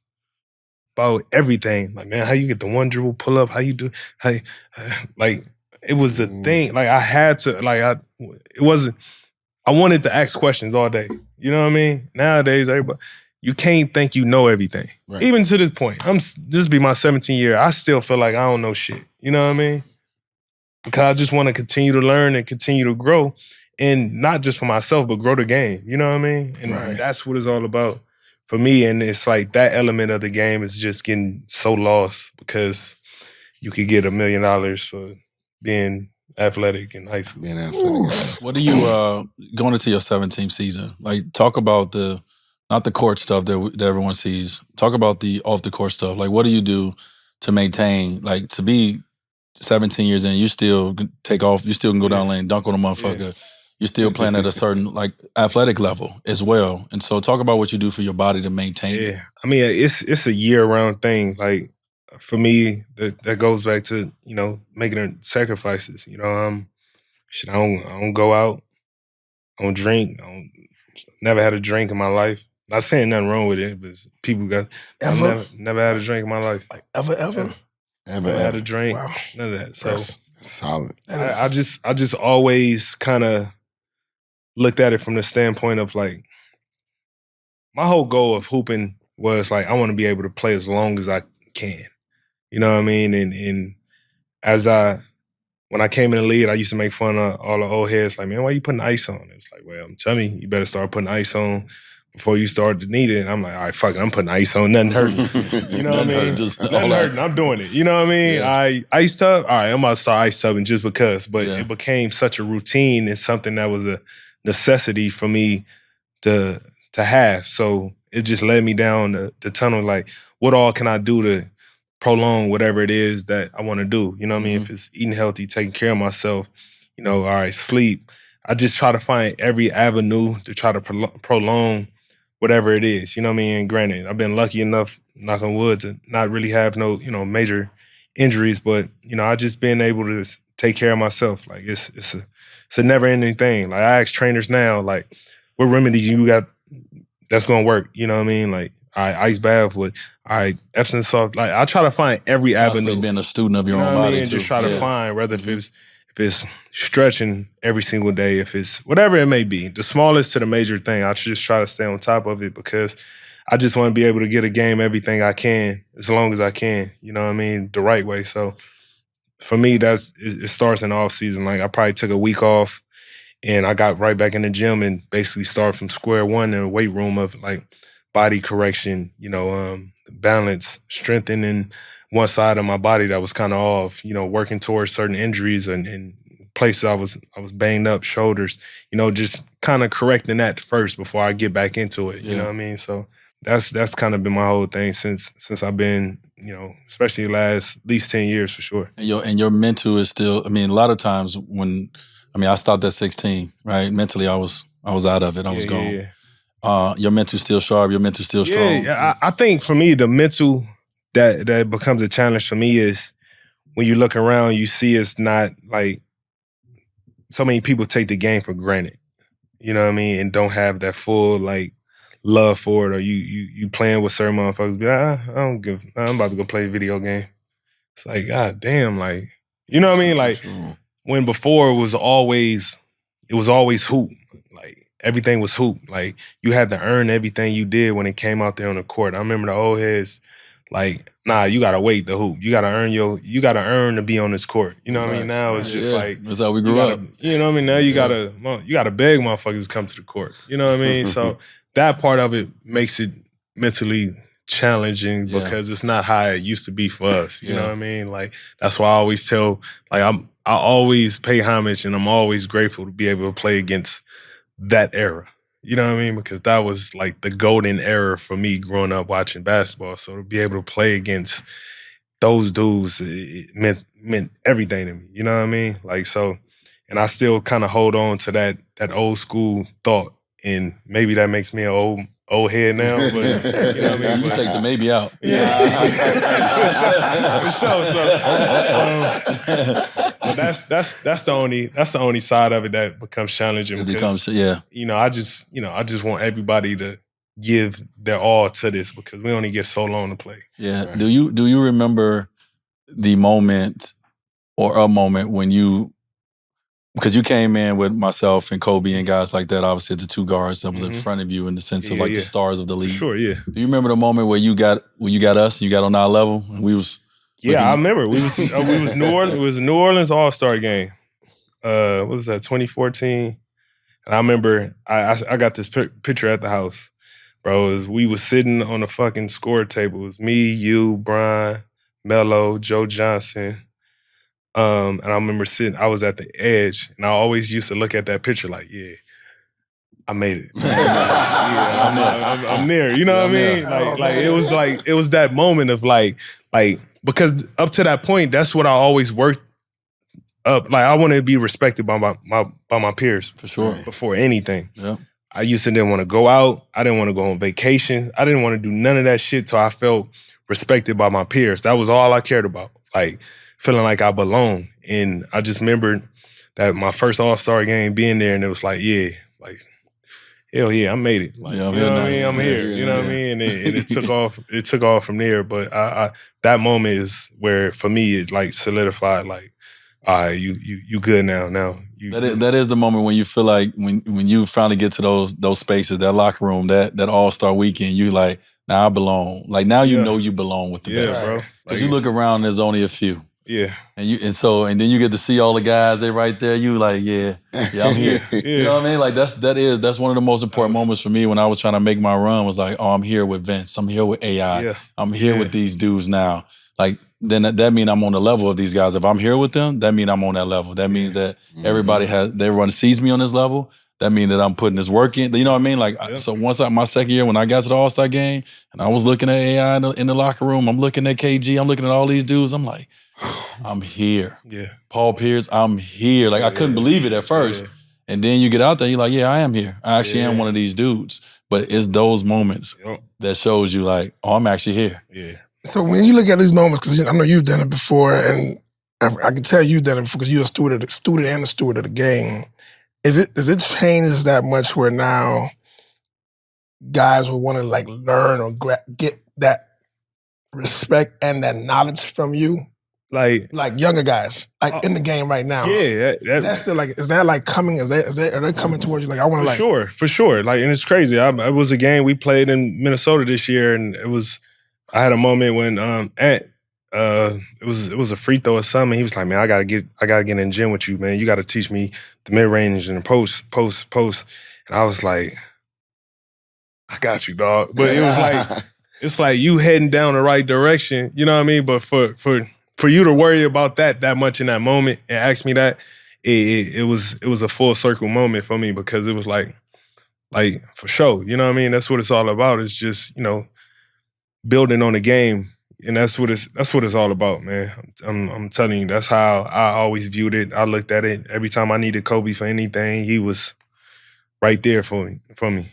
C: About everything. Like, man, how you get the one dribble pull up? How you do? Like, it was a thing. Like, I had to, I wanted to ask questions all day. You know what I mean? Nowadays, everybody, you can't think you know everything. Right. Even to this point, this be my 17th year. I still feel like I don't know shit. You know what I mean? Because I just want to continue to learn and continue to grow. And not just for myself, but grow the game. You know what I mean? And that's what it's all about. For me, and it's like that element of the game is just getting so lost because you could get $1 million for being athletic in high school.
D: Being athletic.
B: What do you, going into your 17th season, like talk about not the court stuff that everyone sees, talk about the off the court stuff. Like what do you do to maintain, like to be 17 years in, you still take off, you still can go down lane, dunk on a motherfucker. Yeah. You're still playing at a certain like athletic level as well. And so talk about what you do for your body to maintain it.
C: I mean, it's a year-round thing. Like for me, that goes back to, making sacrifices. I don't go out. I don't drink. Never had a drink in my life. Not saying nothing wrong with it, but people got. I've never had a drink in my life.
A: Like ever?
C: Never had a drink.
A: Wow.
C: None of that. So
D: That's solid.
C: I just always kind of looked at it from the standpoint of like, my whole goal of hooping was like, I want to be able to play as long as I can. You know what I mean? And when I came in the league, I used to make fun of all the old heads, like, man, why you putting ice on? It's like, well, I'm telling you, you better start putting ice on before you start to need it. And I'm like, all right, fuck it, I'm putting ice on, nothing hurting. You know what I mean? Nothing hurting, I'm doing it. You know what I mean?
B: Yeah.
C: Ice tub, all right, I'm about to start ice tubbing just because. But it became such a routine and something that was a necessity for me to have. So it just led me down the tunnel, like, what all can I do to prolong whatever it is that I want to do? You know what I mean? If it's eating healthy, taking care of myself, you know, all right, sleep. I just try to find every avenue to try to prolong whatever it is. You know what I mean? And granted, I've been lucky enough, knock on wood, to not really have no, you know, major injuries, but, you know, I just been able to take care of myself. Like, it's a never-ending thing. Like, I ask trainers now, like, what remedies you got that's gonna work? You know what I mean? Like, all right, ice bath with, all right, Epsom salt. Like, I try to find every avenue.
B: Being a student of your own
C: what I
B: body,
C: mean? And
B: too.
C: just try to find, whether if it's stretching every single day, if it's whatever it may be, the smallest to the major thing, I just try to stay on top of it because I just want to be able to get a game everything I can as long as I can. You know what I mean? The right way. So for me, it starts in the off season. Like, I probably took a week off and I got right back in the gym and basically started from square one in a weight room of like body correction, you know, balance, strengthening one side of my body that was kind of off, you know, working towards certain injuries and places I was banged up, shoulders, you know, just kind of correcting that first before I get back into it. You know what I mean? So that's kind of been my whole thing since I've been, you know, especially the last at least 10 years for sure.
B: And your mental is still, I mean, a lot of times when, I mean, I stopped at 16, right? Mentally, I was out of it. I was gone.
C: Yeah.
B: Your mental still sharp. Your mental still strong.
C: Yeah, I think for me, the mental that becomes a challenge for me is when you look around, you see it's not like so many people take the game for granted. You know what I mean? And don't have that full like love for it, or you playing with certain motherfuckers. Be like, I'm about to go play a video game. It's like, God damn, like, you know what I mean? Like, when before it was always hoop. Like, everything was hoop. Like, you had to earn everything you did when it came out there on the court. I remember the old heads, like, nah, you gotta wait the hoop. You gotta earn to be on this court. You know what I mean? Now it's just like,
B: that's how we grew up.
C: You know what I mean? Now you gotta beg motherfuckers to come to the court. You know what I mean? So that part of it makes it mentally challenging because it's not how it used to be for us. You know what I mean? Like, that's why I always tell, like, I always pay homage and I'm always grateful to be able to play against that era. You know what I mean? Because that was like the golden era for me growing up watching basketball. So to be able to play against those dudes, it meant everything to me. You know what I mean? Like, so, and I still kind of hold on to that old school thought. And maybe that makes me an old head now, but you know what I mean?
B: You take the maybe out.
C: For sure. So, but that's the only side of it that becomes challenging. You know, I just want everybody to give their all to this because we only get so long to play.
B: Yeah. Right. Do you remember the moment or a moment when you, because you came in with myself and Kobe and guys like that, obviously the two guards that was in front of you in the sense of like the stars of the league.
C: Sure, yeah.
B: Do you remember the moment where you got us and you got on our level and we was?
C: Yeah, I remember. We was New Orleans. It was a New Orleans All-Star game. What was that? 2014. And I remember I got this picture at the house, bro. We was sitting on the fucking score table. It was me, you, Brian, Melo, Joe Johnson. And I remember I was at the edge, and I always used to look at that picture like, yeah, I made it. I'm there. You know what I mean? It was that moment of like, because up to that point, that's what I always worked up. Like, I wanted to be respected by my peers.
B: For sure.
C: Before anything.
B: Yeah.
C: I used to didn't want to go out. I didn't want to go on vacation. I didn't want to do none of that shit till I felt respected by my peers. That was all I cared about. Like, feeling like I belong. And I just remembered that my first All-Star game being there, and it was like, yeah, like, hell yeah, I made it. Like,
B: Yeah, I'm
C: you know
B: here
C: what I
B: now.
C: mean? I'm
B: Yeah,
C: here.
B: yeah,
C: You know what I
B: yeah.
C: mean? And it took off. It took off from there. But I that moment is where for me it like solidified. Like, all right, you good now. Now
B: That is the moment when you feel like when you finally get to those spaces, that locker room, that All-Star weekend, you like, now I belong. Like now you
C: Yeah.
B: know you belong with the best.
C: bro.
B: Because you look around, there's only a few.
C: Yeah.
B: And then you get to see all the guys, they right there, you like, yeah, I'm here. You know what I mean? Like that's one of the most important moments for me when I was trying to make my run was like, oh, I'm here with Vince. I'm here with AI.
C: Yeah.
B: I'm here with these dudes now. Like, then that means I'm on the level of these guys. If I'm here with them, that means I'm on that level. That means that everyone sees me on this level. That means that I'm putting this work in. You know what I mean? Like, so once my second year, when I got to the All-Star game, and I was looking at AI in the locker room, I'm looking at KG, I'm looking at all these dudes, I'm like, I'm here.
C: Yeah.
B: Paul Pierce, I'm here. Like, I couldn't believe it at first.
C: Yeah.
B: And then you get out there, you're like, yeah, I am here. I actually am one of these dudes. But it's those moments that shows you like, oh, I'm actually here.
C: Yeah.
A: So when you look at these moments, because I know you've done it before, and I can tell you've done it before because you're a student and a steward of the game. Does it change that much where now guys will want to like learn or get that respect and that knowledge from you? Like younger guys, like in the game right now.
C: Yeah,
A: that's still like, is that like coming? Are they coming towards you? Like, I want to like
C: for sure. Like, and it's crazy. It was a game we played in Minnesota this year, and I had a moment when it was a free throw or something. He was like, man, I gotta get in the gym with you, man. You gotta teach me the mid range and the post. And I was like, I got you, dog. But it was like, it's like you heading down the right direction. You know what I mean? But for you to worry about that much in that moment and ask me that, it was a full circle moment for me because it was like for sure. You know what I mean? That's what it's all about. It's just, building on the game. And that's what it's all about, man. I'm telling you, that's how I always viewed it. I looked at it every time I needed Kobe for anything. He was right there for me.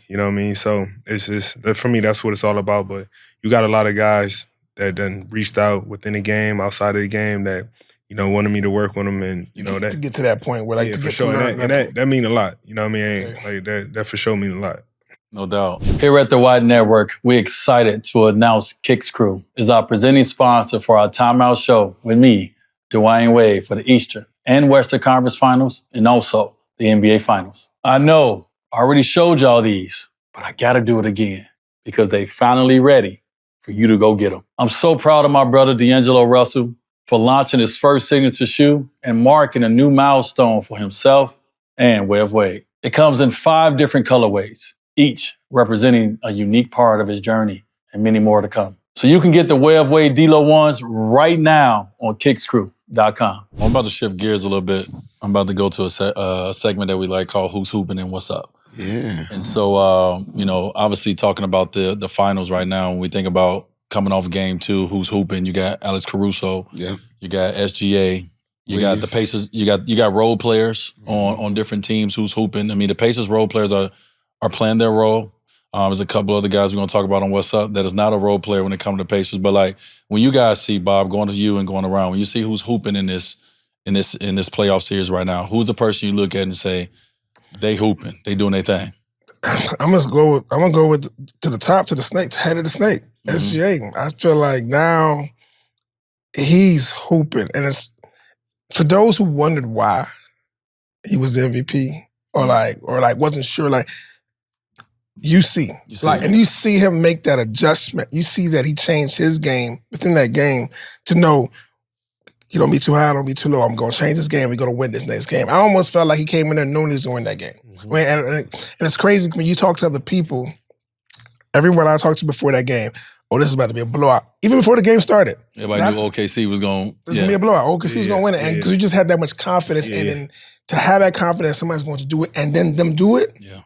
C: You know what I mean? So it's just, for me, that's what it's all about. But you got a lot of guys that done reached out within the game, outside of the game, that wanted me to work with them, and that
A: to get to that point where
C: for sure, that mean a lot. You know what I mean? Like that for sure mean a lot.
B: No doubt. Here at the Wide Network, we're excited to announce Kicks Crew is our presenting sponsor for our Timeout show with me, Dwyane Wade, for the Eastern and Western Conference Finals, and also the NBA Finals. I know I already showed y'all these, but I gotta do it again because they finally ready for you to go get them. I'm so proud of my brother D'Angelo Russell for launching his first signature shoe and marking a new milestone for himself and Wade. It comes in 5 different colorways, each representing a unique part of his journey and many more to come. So you can get the Wade D-Lo ones right now on kickscrew.com. I'm about to shift gears a little bit. I'm about to go to a segment that we like called Who's Hoopin' and What's Up.
D: Yeah.
B: And so, obviously talking about the finals right now, when we think about coming off game 2, who's hooping, you got Alex Caruso, you got SGA, you got the Pacers, you got role players on different teams who's hooping. I mean, the Pacers role players are playing their role. There's a couple other guys we're gonna talk about on What's Up that is not a role player when it comes to Pacers. But like when you guys see, Bob, going to you and going around, when you see who's hooping in this playoff series right now, who's the person you look at and say, they hooping, they doing their thing?
A: I'm gonna go with to the top, to the snake, to head of the snake, SGA. I feel like now he's hooping, and it's for those who wondered why he was the MVP or wasn't sure, like you see and you see him make that adjustment. You see that he changed his game within that game to know, you don't be too high, don't be too low. I'm going to change this game. We're going to win this next game. I almost felt like he came in there knowing he was going to win that game. And it's crazy when you talk to other people, everyone I talked to before that game, this is about to be a blowout. Even before the game started.
B: Everybody knew OKC was going to...
A: This is going to be a blowout. OKC was going to win it. And because you just had that much confidence. And then to have that confidence, somebody's going to do it, and then them do it.
B: Yeah.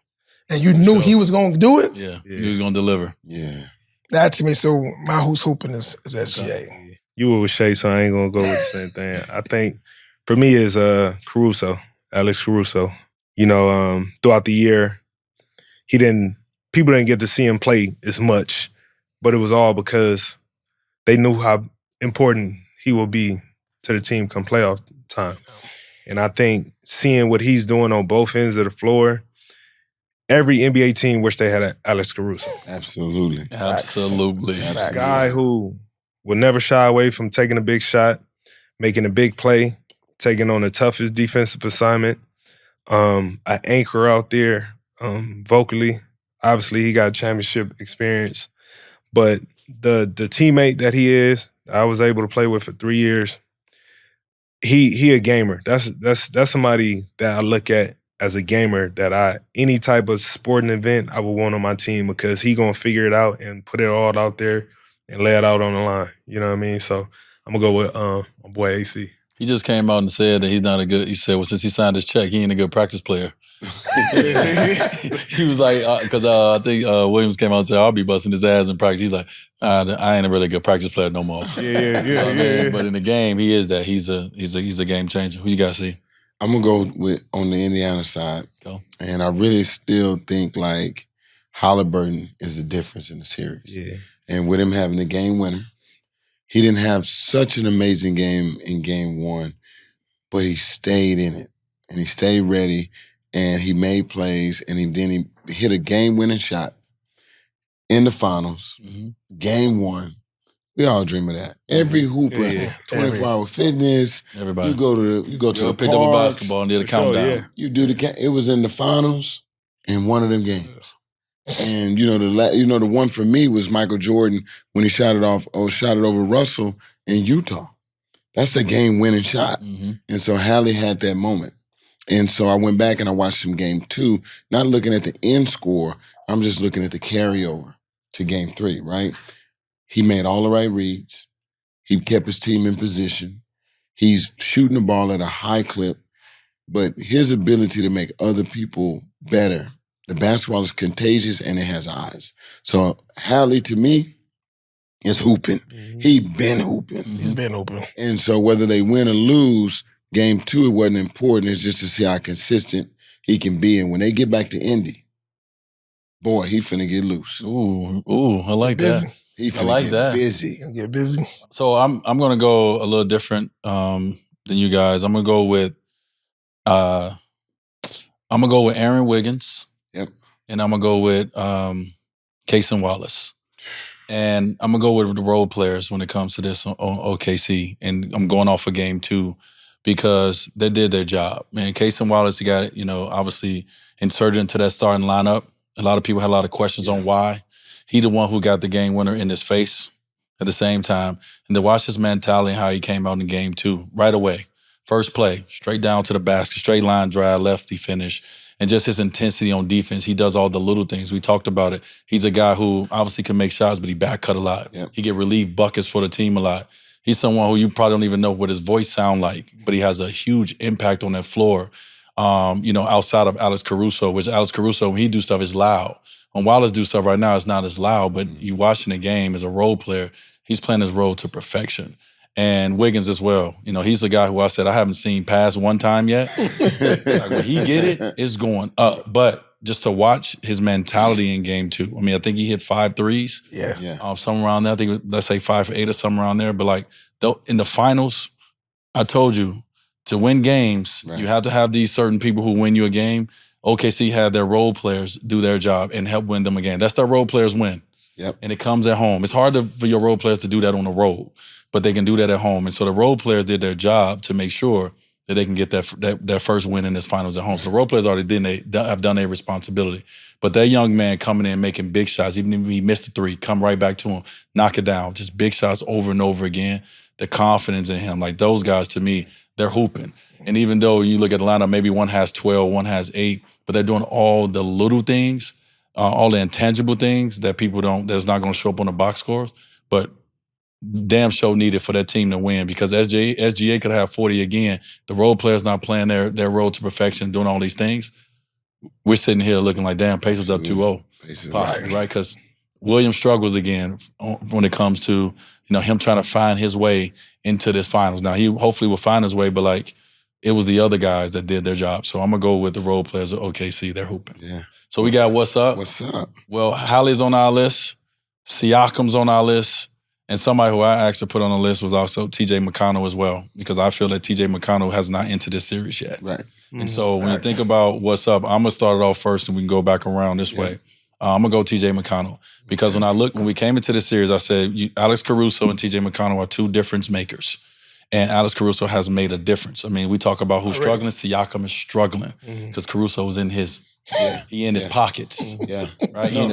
A: And you knew he was going to do it.
B: Yeah. He was going to deliver.
D: Yeah.
A: That to me, so my who's hooping is SGA.
C: You were with Shea, so I ain't gonna go with the same thing. I think for me is Caruso, Alex Caruso. Throughout the year, people didn't get to see him play as much, but it was all because they knew how important he will be to the team come playoff time. And I think seeing what he's doing on both ends of the floor, every NBA team wish they had Alex Caruso.
D: Absolutely.
C: A guy who would never shy away from taking a big shot, making a big play, taking on the toughest defensive assignment, an anchor out there vocally. Obviously, he got championship experience. But the teammate that he is, I was able to play with for 3 years. He a gamer. That's somebody that I look at as a gamer that any type of sporting event I would want on my team because he gonna figure it out and put it all out there and lay it out on the line. You know what I mean? So I'm gonna go with my boy AC.
B: He just came out and said that he's not a good. He said, well, since he signed his check, he ain't a good practice player. He was like, because I think Williams came out and said, I'll be busting his ass in practice. He's like, I ain't a really good practice player no more.
C: Yeah.
B: But in the game, he is that. He's a game changer. Who you guys see?
D: I'm gonna go with on the Indiana side.
B: Go.
D: And I really still think like Haliburton is the difference in the series.
C: Yeah.
D: And with him having the game winner, he didn't have such an amazing game in game one, but he stayed in it and he stayed ready and he made plays and he hit a game-winning shot in the finals, game one. We all dream of that. Every hooper, 24-hour fitness.
B: Everybody.
D: You go to the
B: picked up a basketball and did a countdown.
C: Yeah.
D: You do it was in the finals in one of them games. And the one for me was Michael Jordan when he shot it over Russell in Utah. That's a game-winning shot. And so Hallie had that moment. And so I went back and I watched him game two, not looking at the end score, I'm just looking at the carryover to game three, right? He made all the right reads. He kept his team in position. He's shooting the ball at a high clip, but his ability to make other people better. The basketball is contagious and it has eyes. So Hallie, to me, is hooping. He been hooping.
A: He's been hooping.
D: And so whether they win or lose, game two, it wasn't important. It's just to see how consistent he can be. And when they get back to Indy, boy, he finna get loose.
B: Ooh, I like that.
D: He finna
B: I like
D: get
B: that.
D: busy.
A: Get busy.
B: So I'm gonna go a little different than you guys. I'm gonna go with Aaron Wiggins.
D: Yep.
B: And I'm gonna go with Cason Wallace. And I'm gonna go with the role players when it comes to this on OKC. And I'm going off of game two because they did their job. Man, Cason Wallace, got obviously inserted into that starting lineup. A lot of people had a lot of questions on why. He the one who got the game winner in his face at the same time. And to watch his mentality and how he came out in game two right away. First play, straight down to the basket, straight line drive, lefty finish. And just his intensity on defense. He does all the little things. We talked about it. He's a guy who obviously can make shots, but he back cut a lot.
D: Yep.
B: He get relief buckets for the team a lot. He's someone who you probably don't even know what his voice sound like, but he has a huge impact on that floor. Outside of Alex Caruso, which Alex Caruso, when he do stuff, is loud. When Wallace do stuff right now, it's not as loud, but you watching the game as a role player, he's playing his role to perfection. And Wiggins as well. He's the guy who I said I haven't seen pass one time yet. Like when he get it, it's going up. But just to watch his mentality in game two. I mean, I think he hit 5 threes.
A: Yeah.
B: Somewhere around there. I think, let's say 5 for 8 or somewhere around there. But in the finals, I told you, to win games, you have to have these certain people who win you a game. OKC had their role players do their job and help win them a game. That's their role players win.
D: Yep.
B: And it comes at home. It's hard for your role players to do that on the road, but they can do that at home. And so the role players did their job to make sure that they can get that first win in this finals at home. So the role players already have done their responsibility. But that young man coming in making big shots, even if he missed a 3, come right back to him, knock it down, just big shots over and over again. The confidence in him, like those guys, to me, they're hooping. And even though you look at the lineup, maybe one has 12, one has 8, but they're doing all the little things, all the intangible things that people that's not going to show up on the box scores. But damn show needed for that team to win because SGA could have 40 again. The role players not playing their role to perfection, doing all these things. We're sitting here looking like, damn, Pacers up 2-0. Possibly, right? Because Williams struggles again when it comes to him trying to find his way into this finals. Now, he hopefully will find his way, but it was the other guys that did their job. So I'm going to go with the role players of OKC. They're hooping.
D: Yeah.
B: So we got what's up?
D: What's up?
B: Well, Hallie's on our list. Siakam's on our list. And somebody who I actually put on the list was also T.J. McConnell as well, because I feel that T.J. McConnell has not entered this series yet.
D: Right.
B: And so when you think about what's up, I'm going to start it off first and we can go back around this way. I'm going to go T.J. McConnell because when we came into the series, I said Alex Caruso and T.J. McConnell are two difference makers. And Alex Caruso has made a difference. I mean, we talk about who's struggling. Siakam is struggling because Caruso was in his his pockets.
D: Yeah.
B: Right?
D: He in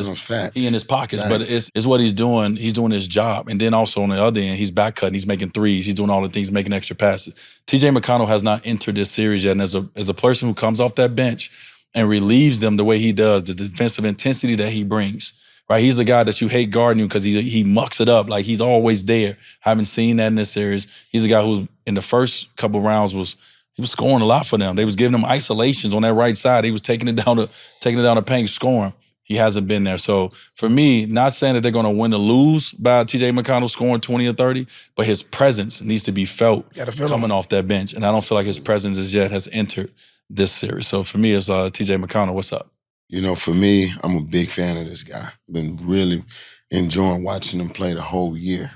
D: his
B: pockets. But it's what he's doing. He's doing his job. And then also on the other end, he's back cutting. He's making threes. He's doing all the things, making extra passes. T.J. McConnell has not entered this series yet. And as a person who comes off that bench and relieves them the way he does, the defensive intensity that he brings, right? He's a guy that you hate guarding because he mucks it up. Like, he's always there. Haven't seen that in this series. He's a guy who, in the first couple rounds, he was scoring a lot for them. They was giving him isolations on that right side. He was taking it down the paint, scoring. He hasn't been there. So for me, not saying that they're going to win or lose by T.J. McConnell scoring 20 or 30, but his presence needs to be felt coming off that bench. And I don't feel like his presence as yet has entered this series. So for me, it's T.J. McConnell. What's up?
D: You know, for me, I'm a big fan of this guy. Been really enjoying watching him play the whole year.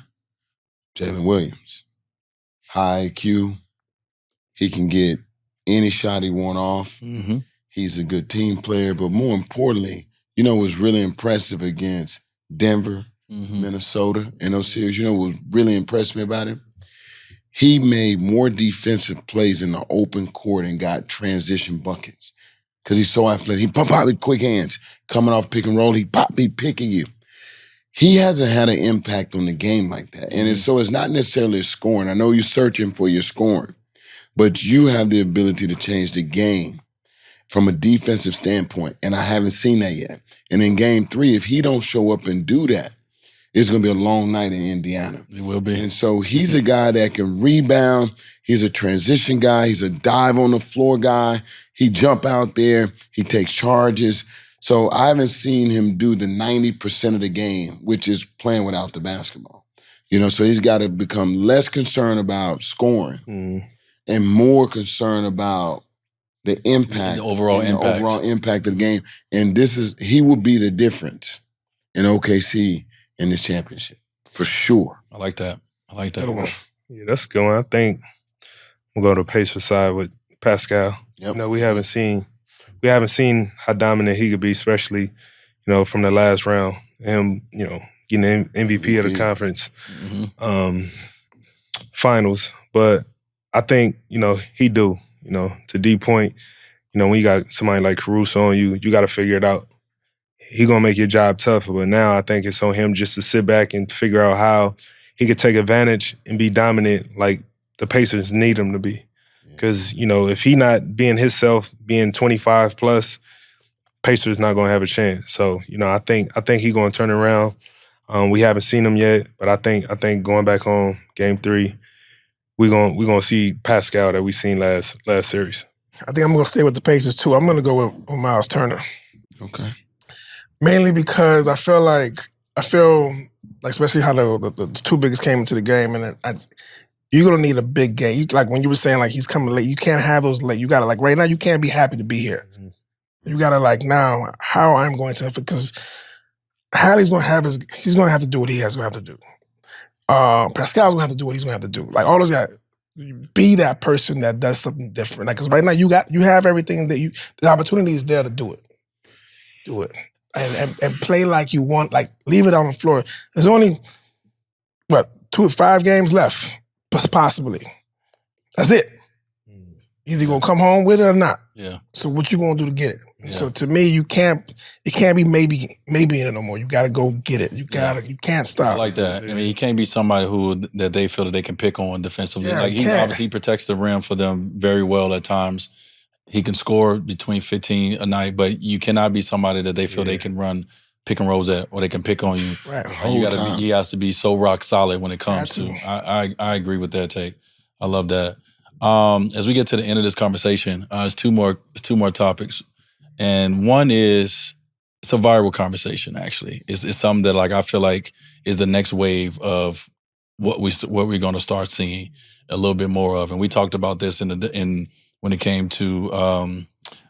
D: Jalen Williams, high IQ. He can get any shot he want off.
B: Mm-hmm.
D: He's a good team player, but more importantly, you know, was really impressive against Denver, Minnesota in those series. You know what really impressed me about him? He made more defensive plays in the open court and got transition buckets because he's so athletic. He pump out with quick hands. Coming off pick and roll, he picking you. He hasn't had an impact on the game like that. And so it's not necessarily scoring. I know you're searching for your scoring, but you have the ability to change the game from a defensive standpoint, and I haven't seen that yet. And in Game 3, if he don't show up and do that, it's going to be a long night in Indiana.
B: It will be.
D: And so he's a guy that can rebound. He's a transition guy. He's a dive on the floor guy. He jump out there. He takes charges. So I haven't seen him do the 90% of the game, which is playing without the basketball. You know, so he's got to become less concerned about scoring and more concerned about the impact,
B: the overall
D: impact of the game. And he will be the difference in OKC in this championship, for sure.
B: I like that.
C: Yeah, that's a good one. I think we'll go to the Pacers side with Pascal.
D: Yep.
C: You know, we haven't seen how dominant he could be, especially, you know, from the last round. Him, you know, getting MVP of the conference finals. But I think, you know, he do. You know, to D point, you know, when you got somebody like Caruso on you, you got to figure it out. He gonna make your job tougher, but now I think it's on him just to sit back and figure out how he could take advantage and be dominant like the Pacers need him to be. Because, you know, if he not being himself, being 25 plus, Pacers not gonna have a chance. So, you know, I think he gonna turn around. We haven't seen him yet, but I think going back home, Game 3, we're gonna see Pascal that we seen last series.
A: I think I'm gonna stay with the Pacers too. I'm gonna go with Miles Turner.
D: Okay.
A: Mainly because I feel like especially how the two biggest came into the game, and you're gonna need a big game. Like when you were saying, like he's coming late, you can't have those late. You gotta like right now, you can't be happy to be here. You gotta like now how I'm going to, because Hallie's gonna have he's gonna have to do what he has gonna have to do. Pascal's gonna have to do what he's gonna have to do. Like all those guys, be that person that does something different. Like because right now you have everything the opportunity is there to do it. Do it. And play like you want, like leave it on the floor. There's only, 5 games left, possibly. That's it. Either you're gonna come home with it or not.
B: Yeah. So
A: what you gonna do to get it? Yeah. So to me, it can't be maybe in it no more. You gotta go get it. You can't stop.
B: I like that. I mean, he can't be somebody that they feel that they can pick on defensively.
A: Yeah,
B: like he obviously protects the rim for them very well at times. He can score between 15 a night, but you cannot be somebody that they feel they can run pick and rolls at, or they can pick on you.
A: Right.
B: He has to be so rock solid when it comes to. I agree with that take. I love that. As we get to the end of this conversation, it's two more topics, and one is it's a viral conversation. Actually, it's something that like I feel like is the next wave of what we're going to start seeing a little bit more of, and we talked about this when it came to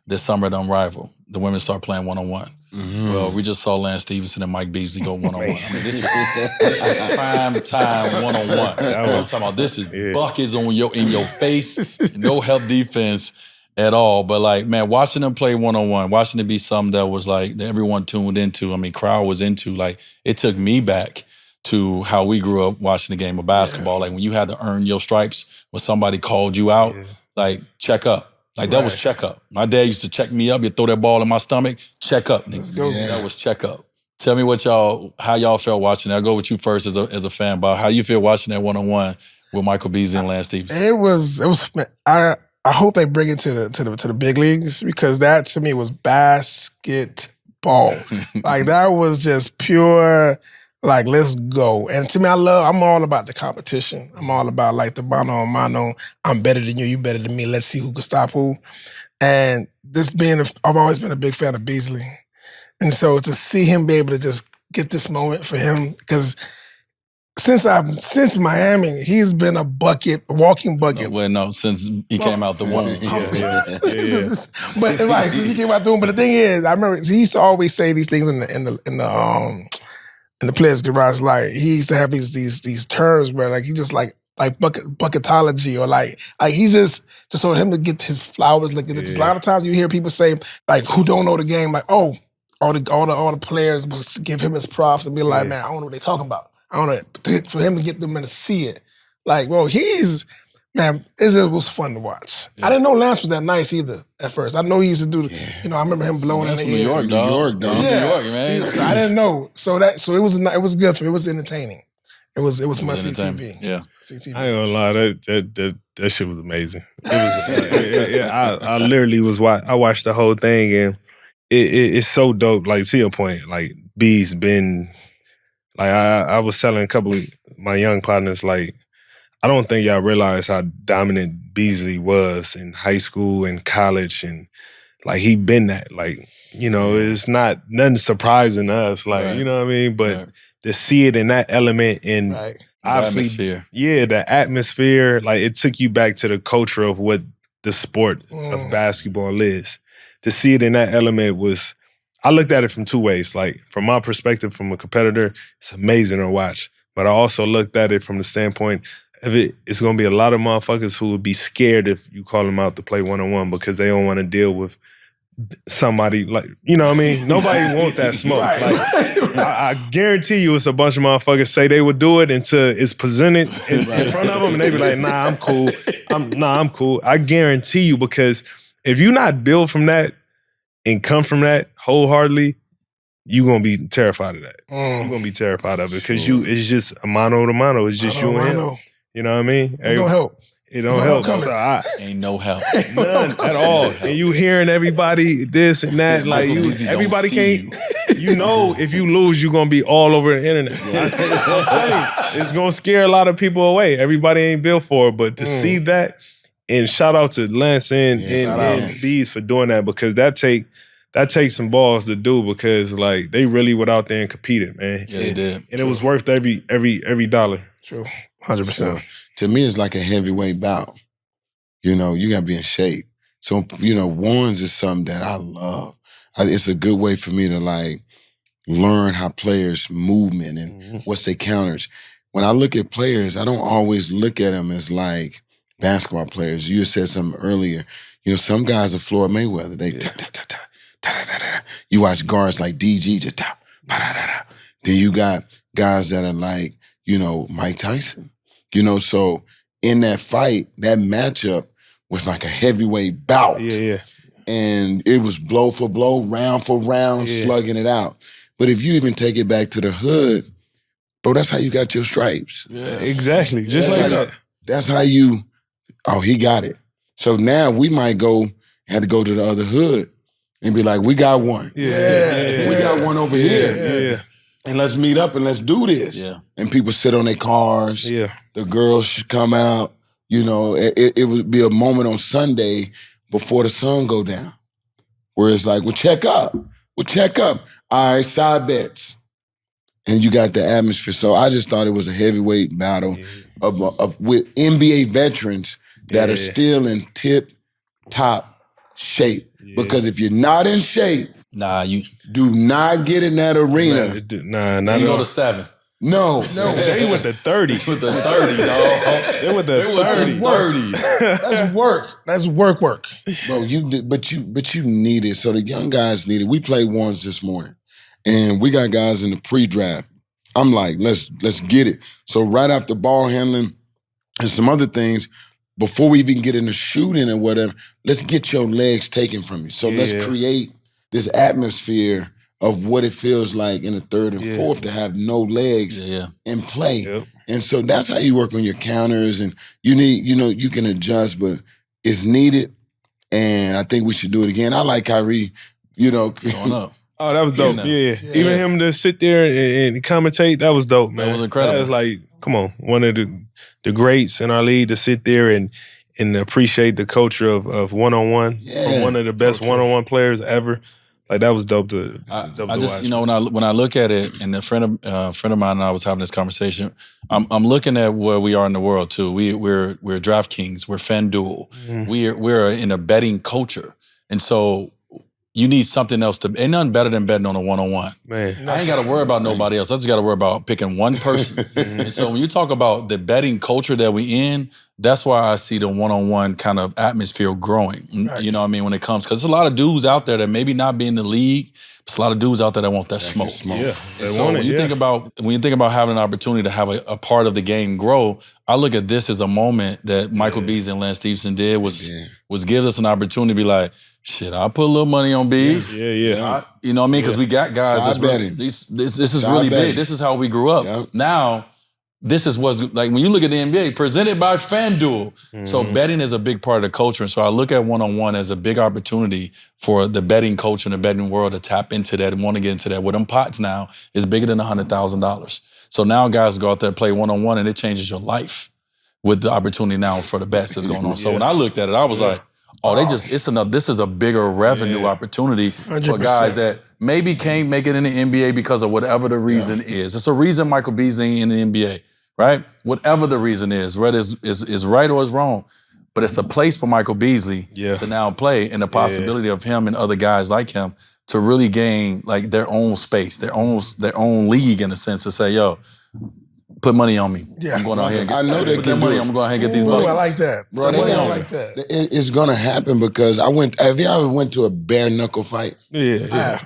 B: this summer at Unrivaled, the women start playing one-on-one. Well, we just saw Lance Stevenson and Mike Beasley go one-on-one. I mean, this was prime time one-on-one. I'm talking about this is buckets in your face, no help defense at all. But like, man, watching them play one-on-one, watching it be something that was like that everyone tuned into. I mean, crowd was into. Like, it took me back to how we grew up watching the game of basketball. Like when you had to earn your stripes, when somebody called you out, like check up. Like that was check up. My dad used to check me up. He'd throw that ball in my stomach. Check up, nigga.
A: Let's go.
B: Yeah. That was check up. Tell me how y'all felt watching that. I'll go with you first as a fan, Bob. How you feel watching that one-on-one with Michael Beasley and Lance Stevenson?
A: It was. I hope they bring it to the big leagues, because that to me was basketball. Like that was just pure. Like, let's go. And to me, I'm all about the competition. I'm all about like the mano a mano. I'm better than you, you better than me. Let's see who can stop who. And I've always been a big fan of Beasley. And so to see him be able to just get this moment for him, because since Miami, he's been a walking bucket.
B: No, since he came out the womb.
A: But right, since he came out the womb. But the thing is, I remember he used to always say these things in the players' garage. Like he used to have these terms where like he just like bucketology, or like he's just for him to get his flowers. Like a lot of times you hear people say like who don't know the game, like all the players must give him his props and be like, man, I don't know what they're talking about. I don't know, for him to get them in to see it. Like, well, it was fun to watch. Yeah. I didn't know Lance was that nice either at first. I know he used to do, I remember him blowing in the
B: New York,
A: air.
B: New York, dog.
A: Yeah.
B: New York, man.
A: I didn't know. So it was good for me. It was entertaining. It was must-see TV.
B: Yeah.
C: I ain't gonna lie, that shit was amazing. It was. I literally I watched the whole thing, and it's so dope. Like to your point, like B's been. Like I was telling a couple of my young partners, like, I don't think y'all realize how dominant Beasley was in high school and college, and like he been that. Like, it's not nothing surprising to us. Like, you know what I mean? But to see it in that element, and obviously, the atmosphere, like it took you back to the culture of what the sport of basketball is. To see it in that element was. I looked at it from two ways. Like, from my perspective, from a competitor, it's amazing to watch. But I also looked at it from the standpoint of it's going to be a lot of motherfuckers who would be scared if you call them out to play one-on-one because they don't want to deal with somebody like, you know what I mean? Nobody want that smoke. I guarantee you it's a bunch of motherfuckers say they would do it until it's presented in front of them, and they be like, nah, I'm cool. I'm cool. I guarantee you, because if you're not built from that, and come from that wholeheartedly, you're going to be terrified of that. You're going to be terrified of it because it's just a mano to mano. It's just you and him. You know what I mean?
A: It don't help.
C: It don't help. So
B: ain't no help.
C: None at all. And you hearing everybody this and that. Like everybody can't. If you lose, you're going to be all over the internet. I'm telling you, it's going to scare a lot of people away. Everybody ain't built for it. But to see that, and shout out to Lance and Bees for doing that, because that takes some balls to do, because like they really went out there and competed, man.
B: Yeah, they did.
C: And it was worth every dollar.
A: True. 100%.
D: To me, it's like a heavyweight bout. You got to be in shape. So, ones is something that I love. It's a good way for me to like learn how players' movement and what's their counters. When I look at players, I don't always look at them as like basketball players. You said something earlier. Some guys are Floyd Mayweather. They ta-ta-ta-ta. You watch guards like DG just ta ba-da-da-da. Then you got guys that are like, Mike Tyson. So in that fight, that matchup was like a heavyweight bout.
C: Yeah.
D: And it was blow for blow, round for round, slugging it out. But if you even take it back to the hood, bro, that's how you got your stripes.
C: Yeah. Exactly. Just like that.
D: That's how you. Oh, he got it. So now we might have to go to the other hood and be like, we got one.
C: Yeah.
D: We got one over here.
C: Yeah.
D: And let's meet up and let's do this.
B: Yeah.
D: And people sit on their cars.
C: Yeah.
D: The girls should come out. It would be a moment on Sunday before the sun go down where it's like, well, check up. All right, side bets. And you got the atmosphere. So I just thought it was a heavyweight battle with NBA veterans that are still in tip-top shape. Because if you're not in shape,
B: you
D: do not get in that arena.
C: Not
B: you go to 7.
D: No.
C: They with the 30.
B: With the 30, dog.
C: They with the 30.
A: That's work. That's work.
D: Bro, but you need it. So the young guys need it. We played ones this morning, and we got guys in the pre-draft. I'm like, let's get it. So right after ball handling and some other things, before we even get into shooting and whatever, let's get your legs taken from you. So let's create this atmosphere of what it feels like in the third and fourth to have no legs and play.
C: Yep.
D: And so that's how you work on your counters, and you need, you can adjust, but it's needed. And I think we should do it again. I like Kyrie,
B: Going up.
C: Oh, that was dope. Yeah. Even him to sit there and commentate, that was dope, man.
B: That was incredible.
C: That was like, come on, one of the greats in our league to sit there and appreciate the culture of one-on-one from one of the best one-on-one players ever. Like, that was dope to
B: I
C: watch.
B: just, when I look at it, and a friend of mine and I was having this conversation, I'm looking at where we are in the world too. We're DraftKings, we're FanDuel, we're in a betting culture, and so you need something else ain't nothing better than betting on a one-on-one.
C: Man,
B: I ain't got to worry about nobody else. I just got to worry about picking one person. And so when you talk about the betting culture that we in, that's why I see the one-on-one kind of atmosphere growing. Nice. You know what I mean? When it comes, because there's a lot of dudes out there that maybe not be in the league, but there's a lot of dudes out there that want that smoke.
C: Yeah,
B: so when you think about having an opportunity to have a part of the game grow, I look at this as a moment that Michael Beasley and Lance Stevenson did was give us an opportunity to be like, shit, I'll put a little money on Bees.
C: Yeah.
B: You know what I mean? Because we got guys that's really, this is really big. This is how we grew up.
D: Yep.
B: Now, this is what's like when you look at the NBA, presented by FanDuel. So betting is a big part of the culture. And so I look at one-on-one as a big opportunity for the betting culture and the betting world to tap into that and want to get into that. With them pots now is bigger than $100,000. So now guys go out there and play one-on-one and it changes your life with the opportunity now for the bets that's going on. So when I looked at it, I was like, this is a bigger revenue opportunity 100%. For guys that maybe can't make it in the NBA because of whatever the reason is. It's a reason Michael Beasley ain't in the NBA, right? Whatever the reason is, whether it's right or it's wrong. But it's a place for Michael Beasley to now play, and the possibility of him and other guys like him to really gain like their own space, their own league in a sense, to say, yo, put money on me. Yeah. I'm going out here and
D: I know they
B: put
D: can
B: that money.
D: do it.
B: I'm going to get these bucks.
A: I like that.
D: Bro,
A: I like that.
D: It's going to happen because have you ever went to a bare knuckle fight?
C: Yeah.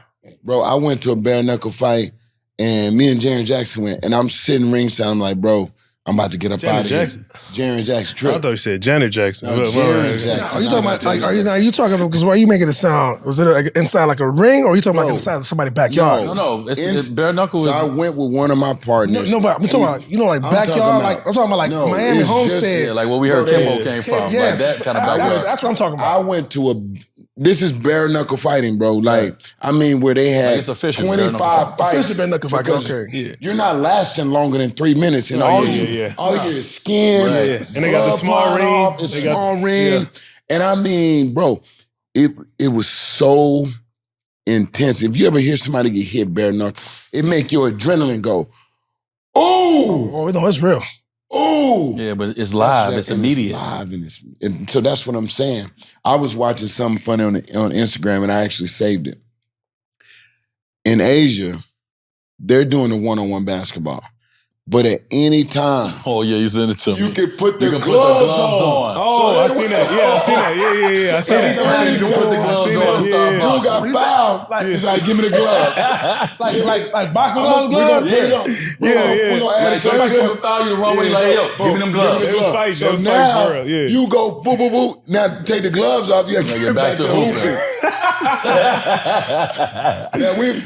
D: Bro, I went to a bare knuckle fight and me and Jaren Jackson went, and I'm sitting ringside. I'm like, bro, I'm about to get up out of here. Jaren Jackson trip.
C: I thought you said Janet Jackson.
D: Jaren Jackson.
A: Are you talking about, are you talking about, because why are you making it sound, was it like inside like a ring, or are you talking about inside somebody's backyard?
B: No. It's bare knuckle.
D: So I went with one of my partners.
A: No, but I'm talking about, like backyard, like, I'm talking about like Miami Homestead.
B: Like where we heard Kimbo came from.
A: Yes.
B: Like that kind of backyard.
A: That's what I'm talking about.
D: I went to this is bare knuckle fighting, bro. Like, I mean, where they had
B: it's official,
D: 25 fights.
A: Official bare knuckle fight, okay.
D: Yeah. You're not lasting longer than 3 minutes. And all you hear is skin.
C: Right. And they got the small ring.
D: It's small ring. Yeah. And I mean, bro, it was so intense. If you ever hear somebody get hit bare knuckle, it make your adrenaline go, oh,
A: no, it's real.
D: Oh,
B: yeah, but it's live. It's immediate.
D: It's live, and so that's what I'm saying. I was watching something funny on Instagram, and I actually saved it. In Asia, they're doing the one-on-one basketball, but at any time,
B: you sent it to me.
D: You can put the gloves on.
C: Oh, I seen that. Yeah, I seen that. Yeah. I seen that.
B: You can put the gloves on.
D: Dude got fouled. He's like, give me the gloves.
A: like boxing gloves.
D: We're gonna add it to
B: somebody come foul you the wrong way. Like, hey, yo, give me them gloves.
C: It was fight.
D: So now you go boo boo boo. Now take the gloves off. You have to get back to hooping.